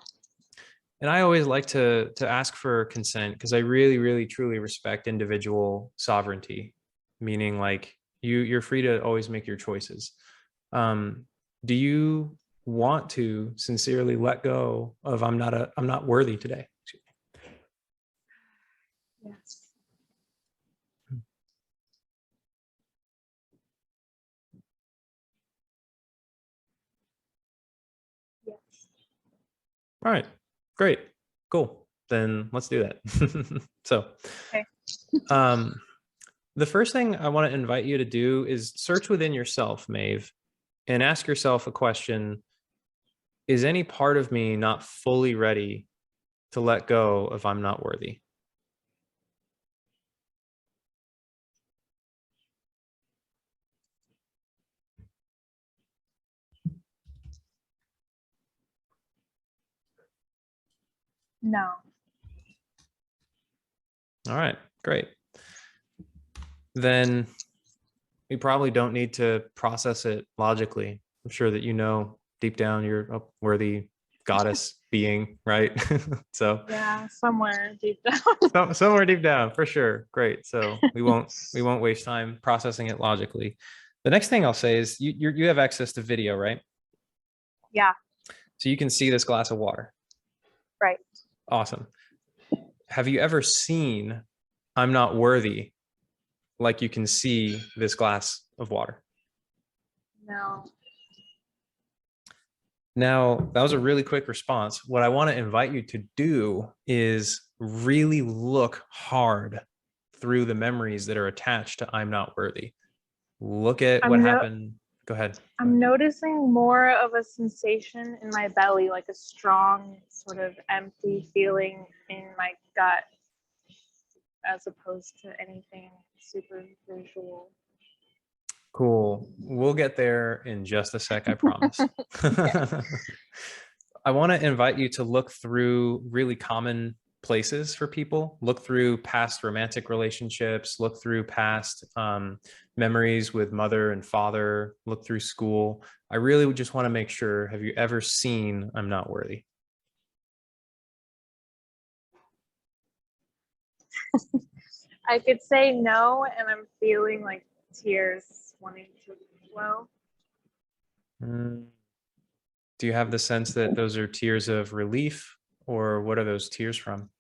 And I always like to ask for consent because I really, really, truly respect individual sovereignty, meaning like you're free to always make your choices. Do you want to sincerely let go of I'm not worthy today? Yes. Yes. All right, great, cool. Then let's do that. So, Okay. The first thing I want to invite you to do is search within yourself, Maeve, and ask yourself a question. Is any part of me not fully ready to let go of I'm not worthy? No. All right, great. Then we probably don't need to process it logically. I'm sure that you know deep down you're a worthy goddess being, right? So Yeah, somewhere deep down. somewhere deep down, for sure. Great. So we won't waste time processing it logically. The next thing I'll say is you have access to video, right? Yeah, So you can see this glass of water. right. Awesome. Have you ever seen I'm not worthy like you can see this glass of water? No. Now, that was a really quick response. What I want to invite you to do is really look hard through the memories that are attached to I'm not worthy. Look at what happened. Go ahead. I'm noticing more of a sensation in my belly, like a strong sort of empty feeling in my gut, as opposed to anything super visual. Cool. We'll get there in just a sec, I promise. I want to invite you to look through really common places for people. Look through past romantic relationships, look through past memories with mother and father, look through school. I really just want to make sure, have you ever seen I'm not worthy? I could say no, and I'm feeling like tears wanting to flow. Do you have the sense that those are tears of relief, or what are those tears from?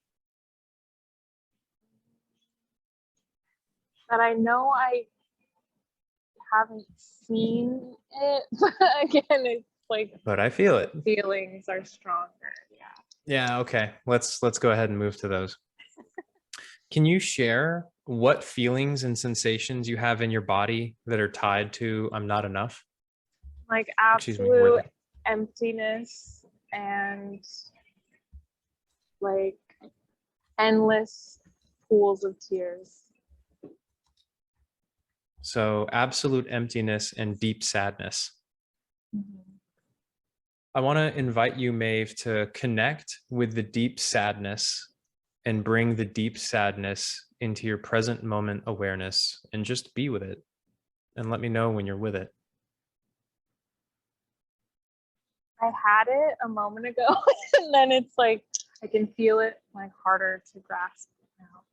But I know I haven't seen it, but again, it's like But I feel it. feelings are stronger. Yeah. Yeah, okay. Let's go ahead and move to those. Can you share what feelings and sensations you have in your body that are tied to I'm not enough? Like Excuse me, absolute worthy. emptiness and like endless pools of tears. So absolute emptiness and deep sadness. Mm-hmm. I want to invite you, Maeve, to connect with the deep sadness and bring the deep sadness into your present moment awareness and just be with it. And let me know when you're with it. I had it a moment ago, and then it's like I can feel it like harder to grasp now.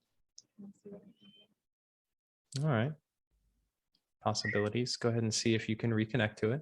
All right. Possibilities. Go ahead and see if you can reconnect to it.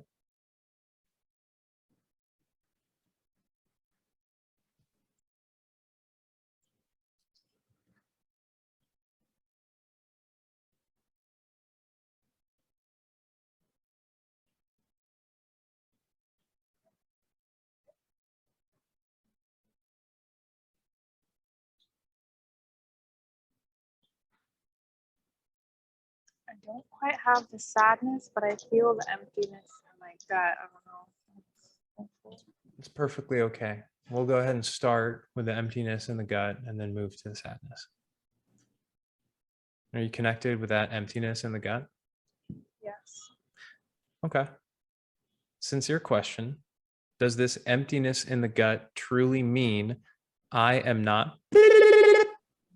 I don't quite have the sadness, but I feel the emptiness in my gut. I don't know. It's perfectly okay. We'll go ahead and start with the emptiness in the gut and then move to the sadness. Are you connected with that emptiness in the gut? Yes. Okay. Sincere question. Does this emptiness in the gut truly mean I am not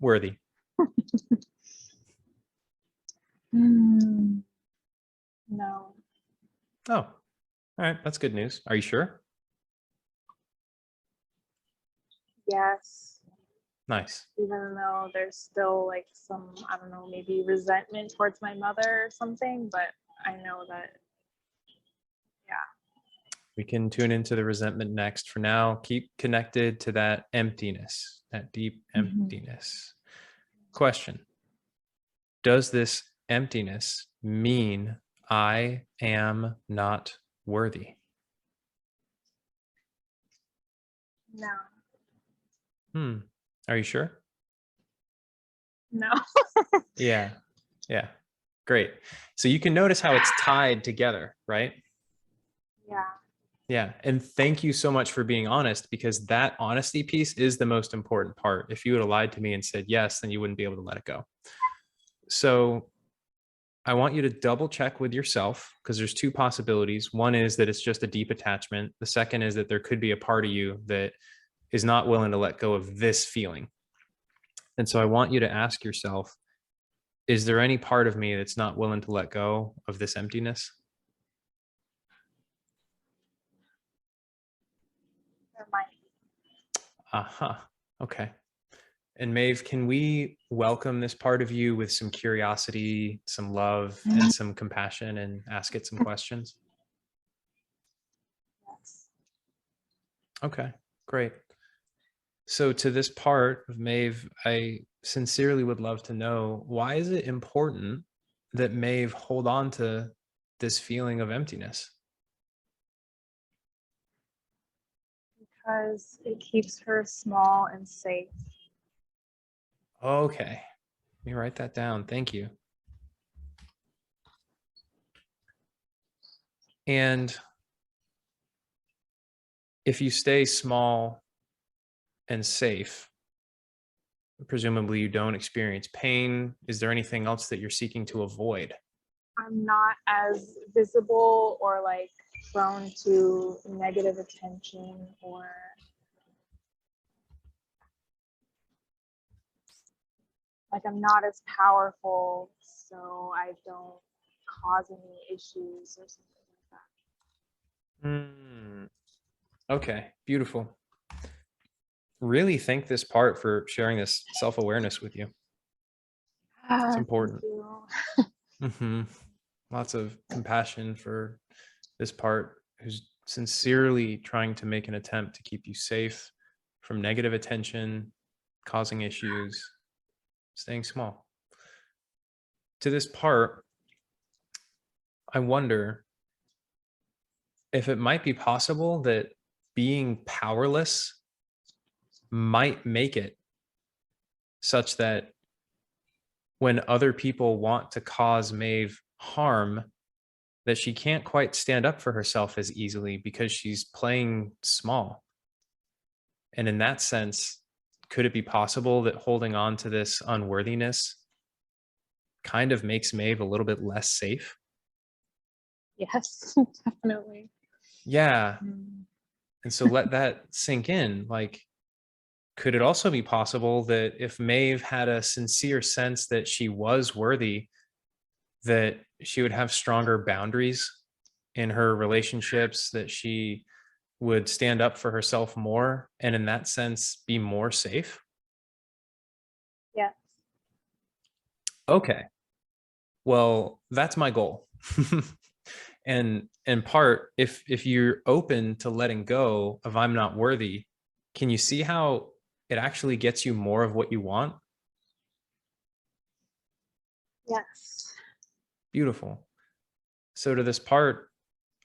worthy? No. Oh, all right. That's good news. Are you sure? Yes. Nice. Even though there's still like some, I don't know, maybe resentment towards my mother or something, but I know that, yeah. We can tune into the resentment next. For now, keep connected to that emptiness, that deep emptiness. Question. Does this emptiness mean I am not worthy? No. Are you sure? No. Yeah. Yeah. Great. So you can notice how it's tied together, right? Yeah. Yeah. And thank you so much for being honest, because that honesty piece is the most important part. If you would have lied to me and said yes, then you wouldn't be able to let it go. So I want you to double check with yourself, because there's two possibilities. One is that it's just a deep attachment. The second is that there could be a part of you that is not willing to let go of this feeling. And so I want you to ask yourself, is there any part of me that's not willing to let go of this emptiness? There might be. Aha. Okay. And Maeve, can we welcome this part of you with some curiosity, some love, and some compassion, and ask it some questions? Yes. Okay, great. So to this part of Maeve, I sincerely would love to know, why is it important that Maeve hold on to this feeling of emptiness? Because it keeps her small and safe. Okay, let me write that down. Thank you. And if you stay small and safe, presumably you don't experience pain. Is there anything else that you're seeking to avoid? I'm not as visible or like prone to negative attention, or like I'm not as powerful, so I don't cause any issues or something like that. Okay, beautiful. Really thank this part for sharing this self-awareness with you. It's important. Thank you. Lots of compassion for this part who's sincerely trying to make an attempt to keep you safe from negative attention, causing issues, staying small. To this part, I wonder if it might be possible that being powerless might make it such that when other people want to cause Maeve harm, that she can't quite stand up for herself as easily because she's playing small. And in that sense, could it be possible that holding on to this unworthiness kind of makes Maeve a little bit less safe? Yes, definitely. Yeah. Mm. And so let that sink in. Like, could it also be possible that if Maeve had a sincere sense that she was worthy, that she would have stronger boundaries in her relationships, that she would stand up for herself more, and in that sense be more safe? Yes. Okay. Well, that's my goal. And in part, if you're open to letting go of I'm not worthy, can you see how it actually gets you more of what you want? Yes. Beautiful. So to this part,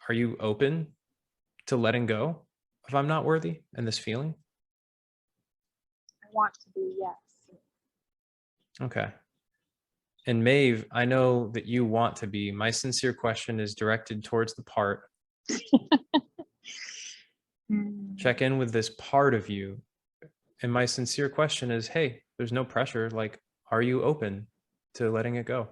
are you open to letting go of I'm not worthy and this feeling? I want to be, yes. Okay. And Maeve, I know that you want to be. My sincere question is directed towards the part. Check in with this part of you. And my sincere question is, hey, there's no pressure. Like, are you open to letting it go?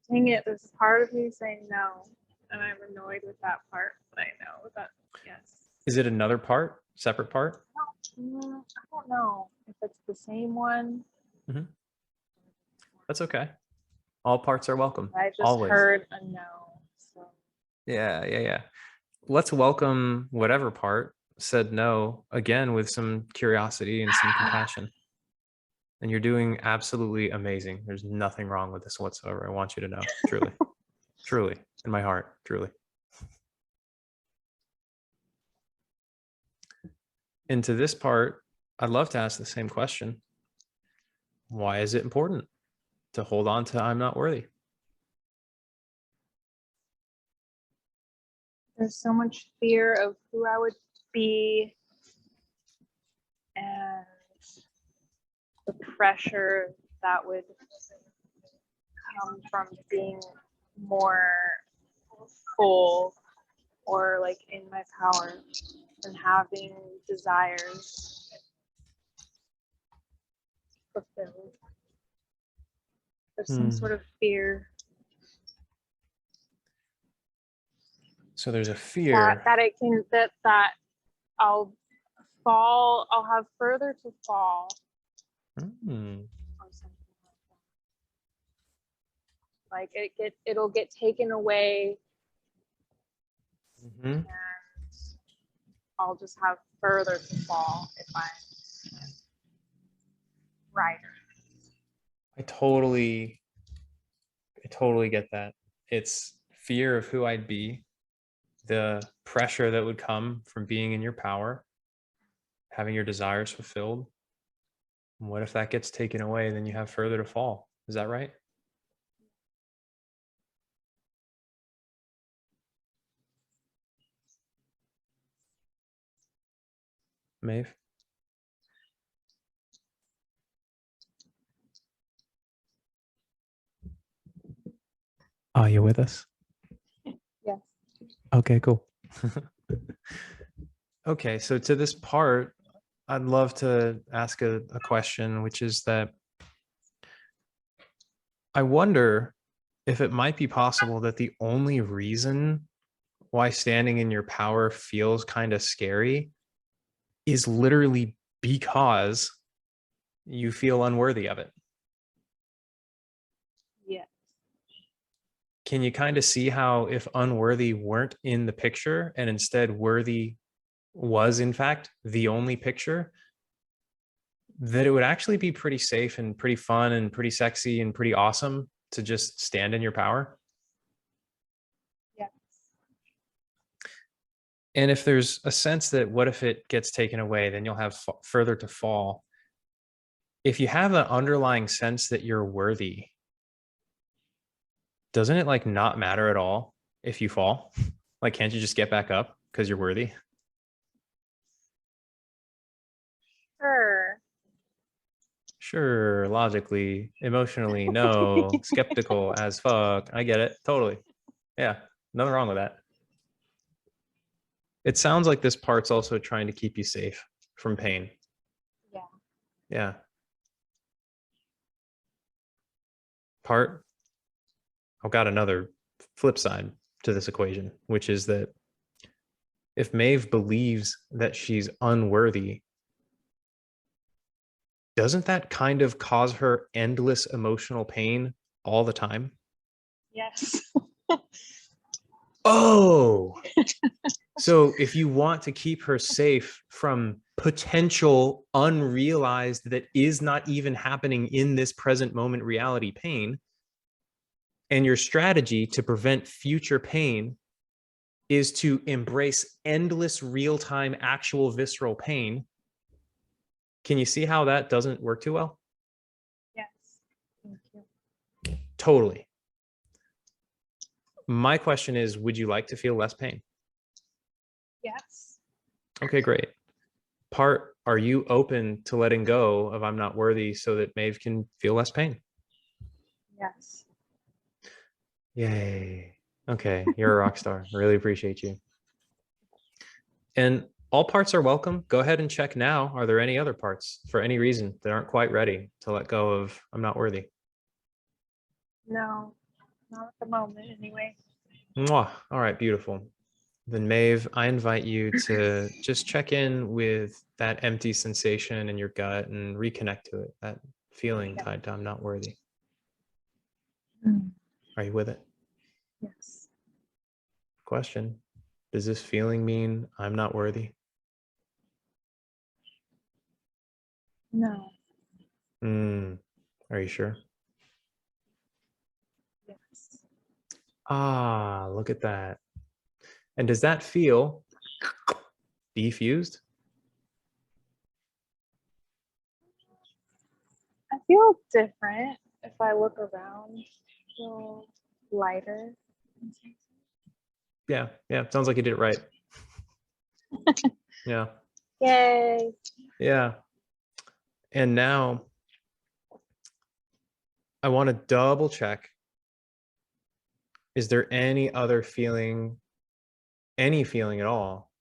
Dang it, there's a part of me saying no, and I'm annoyed with that part, but I know that, yes. Is it another part, separate part? I don't know if it's the same one. That's okay. All parts are welcome. I just Always. heard a no. So Yeah. Let's welcome whatever part said no again with some curiosity and some compassion. And you're doing absolutely amazing. There's nothing wrong with this whatsoever. I want you to know, truly, truly, in my heart, truly. And to this part, I'd love to ask the same question. Why is it important to hold on to I'm not worthy? there's so much fear of who I would be and the pressure that would come from being more full or like in my power and having desires fulfilled. There's some sort of fear. So there's a fear. that it can that I'll fall. I'll have further to fall Hmm. or something like that. Like it'll get taken away, Mhm. and I'll just have further to fall if I'm right. I totally get that. It's fear of who I'd be, the pressure that would come from being in your power, having your desires fulfilled. And what if that gets taken away? Then you have further to fall. Is that right? Maeve? Are you with us? Yes. Okay, cool. Okay, so to this part, I'd love to ask a question, which is that I wonder if it might be possible that the only reason why standing in your power feels kind of scary is literally because you feel unworthy of it. Yes. Can you kind of see how if unworthy weren't in the picture and instead worthy was in fact the only picture, that it would actually be pretty safe and pretty fun and pretty sexy and pretty awesome to just stand in your power? Yes. And if there's a sense that what if it gets taken away, then you'll have further to fall. If you have an underlying sense that you're worthy, doesn't it like not matter at all if you fall? Like, can't you just get back up because you're worthy? Sure. Sure, logically, emotionally, no, skeptical as fuck. I get it. Totally. Yeah, nothing wrong with that. It sounds like this part's also trying to keep you safe from pain. Yeah. Yeah. Part, I've got another flip side to this equation, which is that if Maeve believes that she's unworthy, doesn't that kind of cause her endless emotional pain all the time? Yes. Oh, so if you want to keep her safe from potential unrealized that is not even happening in this present moment reality pain, and your strategy to prevent future pain is to embrace endless real-time actual visceral pain, can you see how that doesn't work too well? Yes. Thank you. Totally. My question is, would you like to feel less pain? Yes. Okay, great. Part, are you open to letting go of I'm not worthy so that Maeve can feel less pain? Yes. Yay. Okay, you're a rock star. I really appreciate you. And all parts are welcome. Go ahead and check now. Are there any other parts for any reason that aren't quite ready to let go of I'm not worthy? No, not at the moment anyway. Mwah. All right, beautiful. Then Maeve, I invite you to just check in with that empty sensation in your gut and reconnect to it, that feeling tied to I'm not worthy. Are you with it? Yes. Question. Does this feeling mean I'm not worthy? No. Are you sure? Yes. Ah, look at that. And does that feel defused? I feel different if I look around. I feel lighter. Yeah, yeah. Sounds like you did it right. Yeah, Yay. yeah. And now I want to double check. Is there any other feeling, any feeling at all,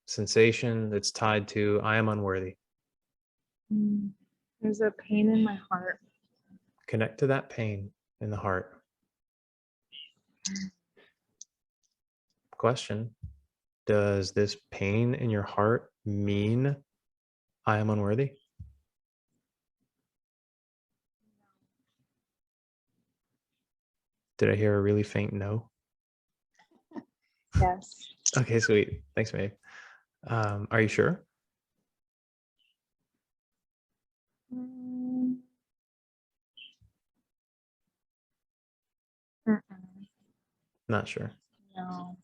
sensation that's tied to I am unworthy? There's a pain in my heart. Connect to that pain in the heart. Question. Does this pain in your heart mean I am unworthy? Did I hear a really faint no? Yes. Okay, sweet. Thanks, Maeve. Are you sure? Mm. Mm-mm. Not sure. No.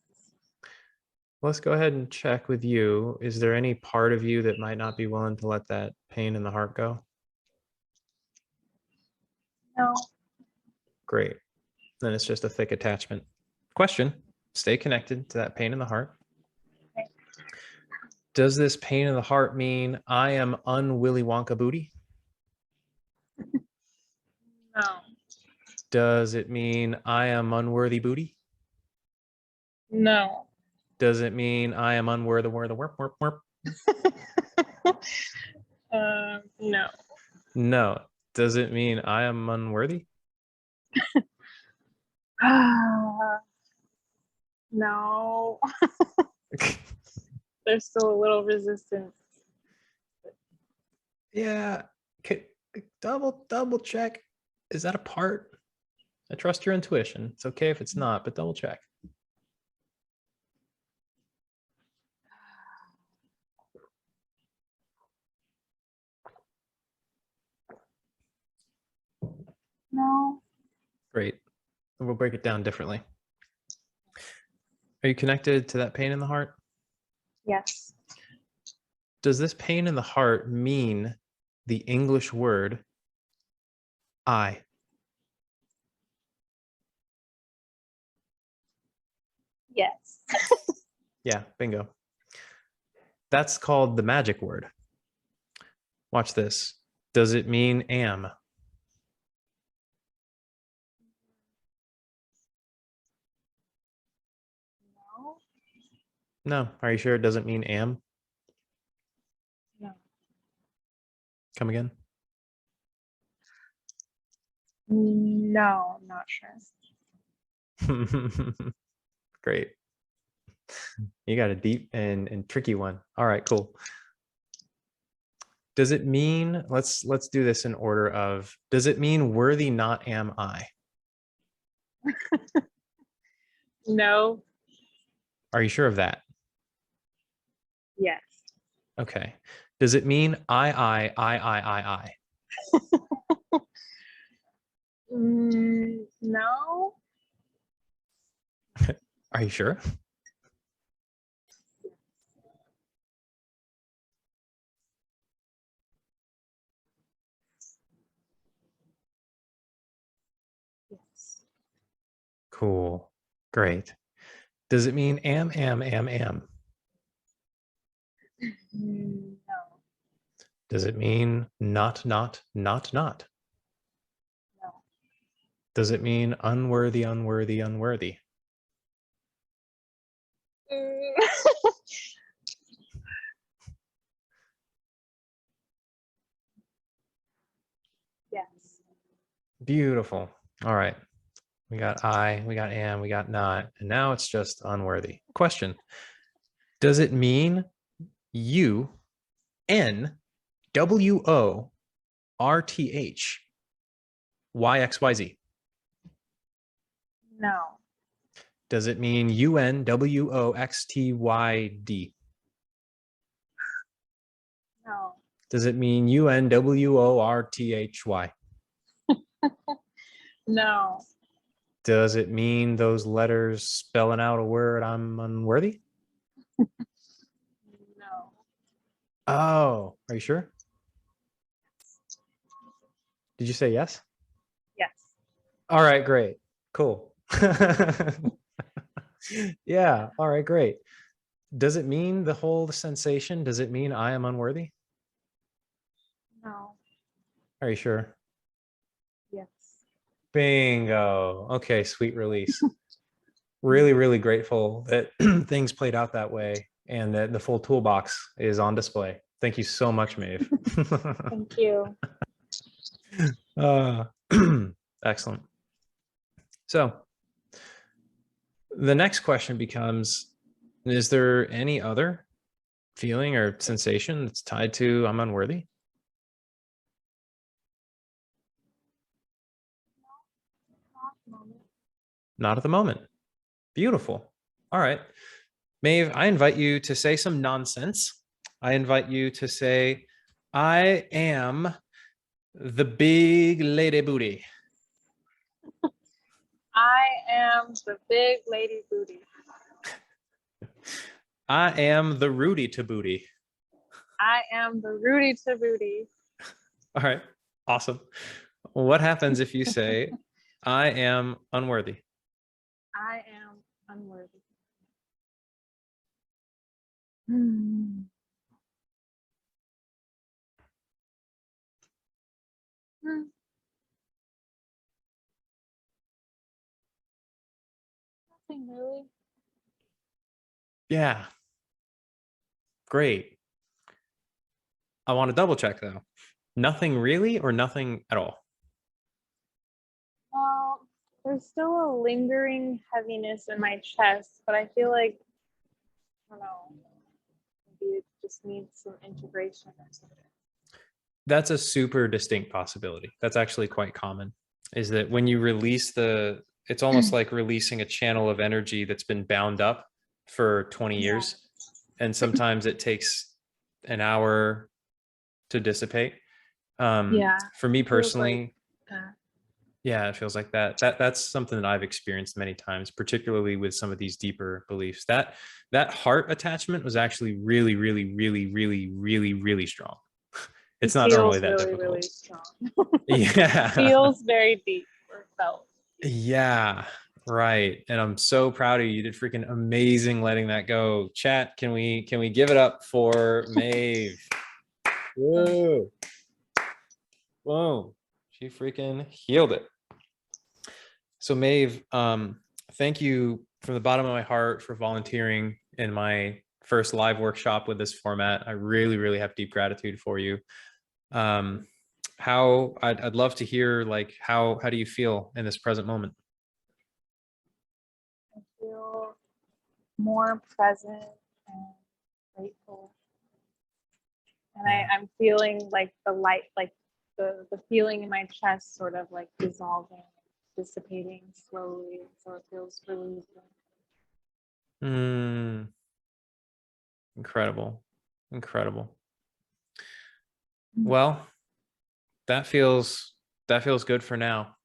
Let's go ahead and check with you. Is there any part of you that might not be willing to let that pain in the heart go? No. Great. Then it's just a thick attachment. Question. Stay connected to that pain in the heart. Okay. Does this pain in the heart mean I am unwilly Wonka booty? No. Does it mean I am unworthy booty? No. Does it mean I am unworthy warp? No. No. Does it mean I am unworthy? No. There's still a little resistance. Yeah. Double check. Is that a part? I trust your intuition. It's okay if it's not, but double check. No. Great. We'll break it down differently. Are you connected to that pain in the heart? Yes. Does this pain in the heart mean the English word I? Yes. Yeah, bingo. That's called the magic word. Watch this. Does it mean am? No. No. Are you sure it doesn't mean am? No. Come again? No, I'm not sure. Great. You got a deep and tricky one. All right, cool. Does it mean, let's do this in order of, does it mean worthy not am I? No. Are you sure of that? Yes. Okay. Does it mean I? No. Are you sure? Yes. Cool. Great. Does it mean am? No. Does it mean not? No. Does it mean unworthy? Mm. Yes. Beautiful. All right. We got I, we got am, we got not, and now it's just unworthy. Question. Does it mean you, N, W, O, R, T, H, Y, X, Y, Z? No. Does it mean U, N, W, O, X, T, Y, D? No. Does it mean U, N, W, O, R, T, H, Y? No. Does it mean those letters spelling out a word I'm unworthy? No. Oh, are you sure? Did you say yes? Yes. All right, great. Cool. Yeah, all right, great. Does it mean the whole sensation? Does it mean I am unworthy? No. Are you sure? Yes. Bingo. Okay, sweet release. Really, really grateful that things played out that way and that the full toolbox is on display. Thank you so much, Maeve. Thank you. Excellent. So the next question becomes, is there any other feeling or sensation that's tied to I'm unworthy? Not at the moment. Beautiful. All right. Maeve, I invite you to say some nonsense. I invite you to say, I am the big lady booty. I am the big lady booty. I am the Rudy to booty. I am the Rudy to booty. All right. Awesome. What happens if you say, I am unworthy? I am unworthy. Hmm. Hmm. Nothing really. Yeah. Great. I want to double check though. Nothing really or nothing at all? Well, there's still a lingering heaviness in my chest, but I feel like, I don't know, maybe it just needs some integration or something. That's a super distinct possibility. That's actually quite common, is that when you release it's almost like releasing a channel of energy that's been bound up for 20 years. And sometimes it takes an hour to dissipate. For me personally, yeah, it feels like that. That's something that I've experienced many times, particularly with some of these deeper beliefs. That heart attachment was actually really, really, really, really, really, really strong. It's not normally that really, difficult. really strong. Yeah. Feels very deep or felt. Yeah, right. And I'm so proud of you. You did freaking amazing letting that go. Chat, can we give it up for Maeve? Whoa. Whoa. She freaking healed it. So Maeve, thank you from the bottom of my heart for volunteering in my first live workshop with this format. I really, really have deep gratitude for you. I'd love to hear, like, how do you feel in this present moment? I feel more present and grateful. And I'm feeling like the light, like the feeling in my chest sort of like dissolving, dissipating slowly. So it feels relieving. Incredible. Incredible. Well, that feels good for now.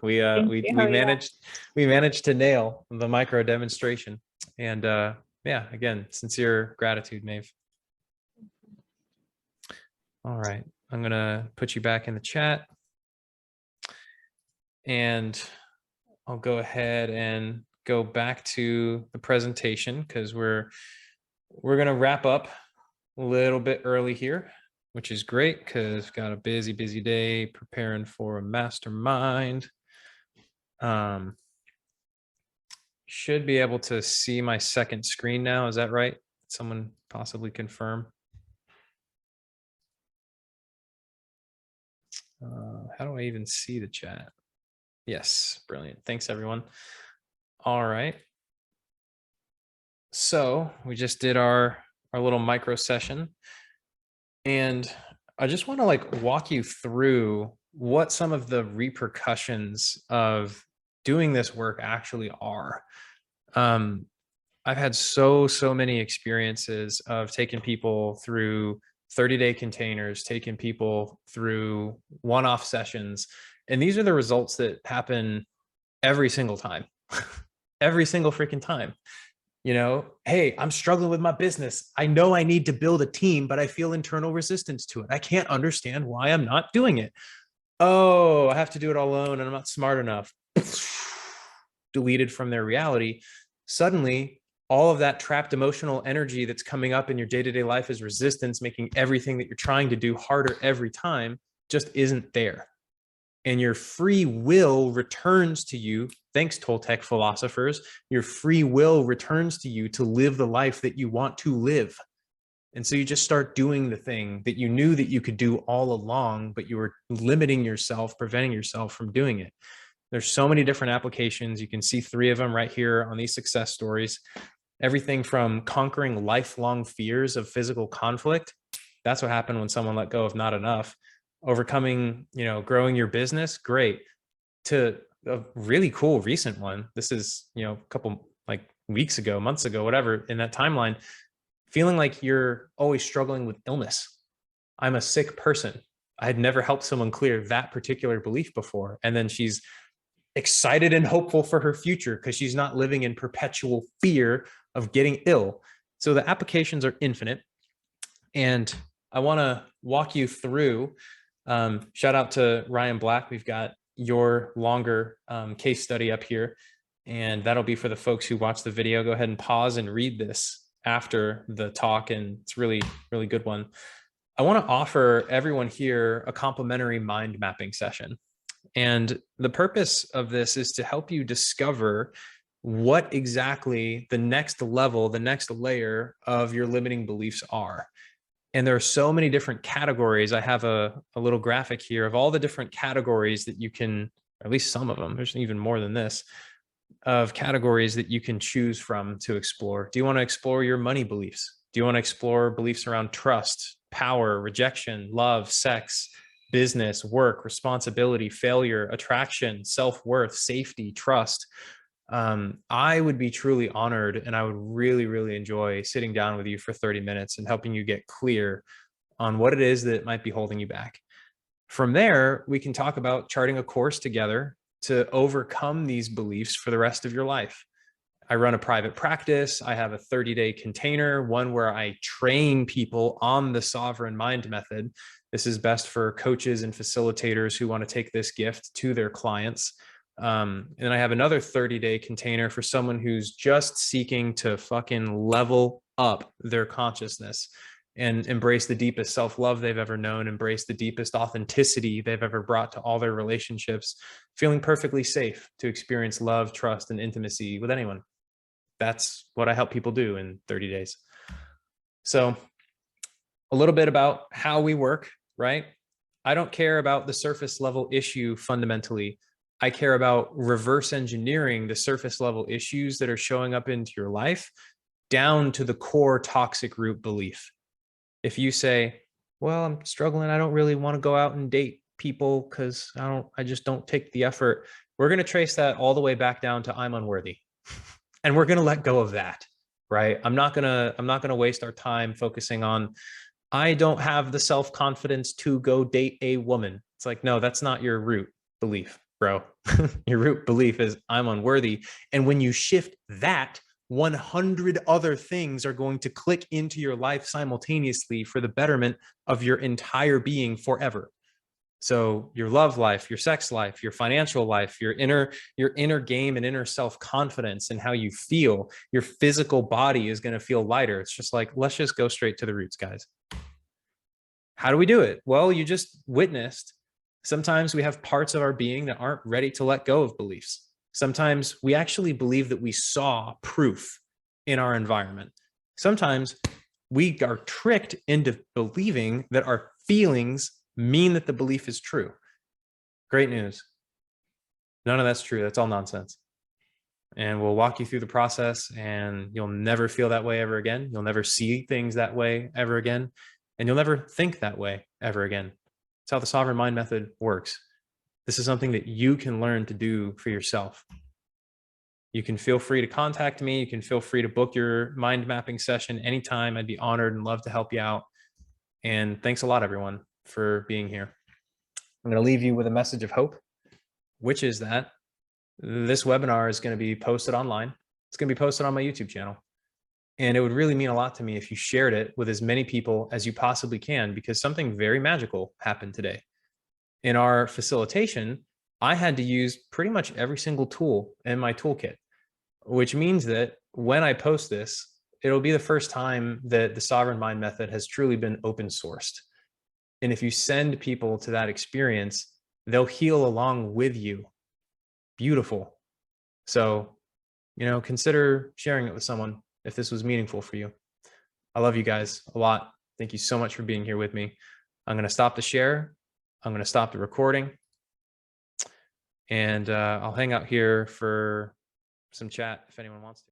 we managed to nail the micro demonstration. And yeah, again, sincere gratitude, Maeve. All right, I'm gonna put you back in the chat, and I'll go ahead and go back to the presentation because we're gonna wrap up a little bit early here, which is great because I've got a busy day preparing for a mastermind. Should be able to see my second screen now. Is that right? Someone possibly confirm. How do I even see the chat? Yes, brilliant. Thanks, everyone. All right. So we just did our little micro session, and I just want to like walk you through what some of the repercussions of doing this work actually are. I've had so many experiences of taking people through 30-day containers, taking people through one-off sessions, and these are the results that happen every single time. Every single freaking time. You know, hey, I'm struggling with my business. I know I need to build a team, but I feel internal resistance to it. I can't understand why I'm not doing it. Oh, I have to do it all alone and I'm not smart enough. Deleted from their reality. Suddenly, all of that trapped emotional energy that's coming up in your day-to-day life as resistance, making everything that you're trying to do harder every time, just isn't there. And your free will returns to you. Thanks, Toltec philosophers. Your free will returns to you to live the life that you want to live. And so you just start doing the thing that you knew that you could do all along, but you were limiting yourself, preventing yourself from doing it. There's so many different applications. You can see 3 of them right here on these success stories. Everything from conquering lifelong fears of physical conflict. That's what happened when someone let go of not enough. Overcoming, growing your business, great. To a really cool recent one. This is, a couple like weeks ago, months ago, whatever, in that timeline, feeling like you're always struggling with illness. I'm a sick person. I had never helped someone clear that particular belief before. And then she's excited and hopeful for her future because she's not living in perpetual fear of getting ill. So the applications are infinite. And I want to walk you through, shout out to Ryan Black. We've got your longer case study up here, and that'll be for the folks who watch the video. Go ahead and pause and read this after the talk, and it's really, really good one. I want to offer everyone here a complimentary mind mapping session. And the purpose of this is to help you discover what exactly the next level, the next layer of your limiting beliefs are. And there are so many different categories. I have a little graphic here of all the different categories that you can, or at least some of them, there's even more than this, of categories that you can choose from to explore. Do you want to explore your money beliefs? Do you want to explore beliefs around trust, power, rejection, love, sex, business, work, responsibility, failure, attraction, self-worth, safety, trust? I would be truly honored, and I would really, really enjoy sitting down with you for 30 minutes and helping you get clear on what it is that might be holding you back. From there, we can talk about charting a course together to overcome these beliefs for the rest of your life. I run a private practice. I have a 30-day container, one where I train people on the sovereign mind method. This is best for coaches and facilitators who want to take this gift to their clients. And I have another 30-day container for someone who's just seeking to fucking level up their consciousness and embrace the deepest self-love they've ever known, embrace the deepest authenticity they've ever brought to all their relationships, feeling perfectly safe to experience love, trust, and intimacy with anyone. That's what I help people do in 30 days. So a little bit about how we work, right? I don't care about the surface level issue fundamentally. I care about reverse engineering the surface level issues that are showing up into your life down to the core toxic root belief. If you say, well, I'm struggling, I don't really want to go out and date people because I just don't take the effort. We're going to trace that all the way back down to I'm unworthy. And we're going to let go of that, right? I'm not going to waste our time focusing on, I don't have the self-confidence to go date a woman. It's like, no, that's not your root belief, bro. Your root belief is I'm unworthy. And when you shift that, 100 other things are going to click into your life simultaneously for the betterment of your entire being forever. So your love life, your sex life, your financial life, your inner game and inner self-confidence and how you feel, your physical body is going to feel lighter. It's just like, let's just go straight to the roots, guys. How do we do it? Well, you just witnessed. Sometimes we have parts of our being that aren't ready to let go of beliefs. Sometimes we actually believe that we saw proof in our environment. Sometimes we are tricked into believing that our feelings mean that the belief is true. Great news. None of that's true. That's all nonsense. And we'll walk you through the process, and you'll never feel that way ever again. You'll never see things that way ever again. And you'll never think that way ever again. That's how the sovereign mind method works. This is something that you can learn to do for yourself. You can feel free to contact me. You can feel free to book your mind mapping session anytime. I'd be honored and love to help you out. And thanks a lot, everyone, for being here. I'm going to leave you with a message of hope, which is that this webinar is going to be posted online. It's going to be posted on my YouTube channel. And it would really mean a lot to me if you shared it with as many people as you possibly can, because something very magical happened today. In our facilitation, I had to use pretty much every single tool in my toolkit, which means that when I post this, it'll be the first time that the sovereign mind method has truly been open sourced. And if you send people to that experience, they'll heal along with you. Beautiful. So, consider sharing it with someone if this was meaningful for you. I love you guys a lot. Thank you so much for being here with me. I'm going to stop the share. I'm going to stop the recording. And I'll hang out here for some chat if anyone wants to.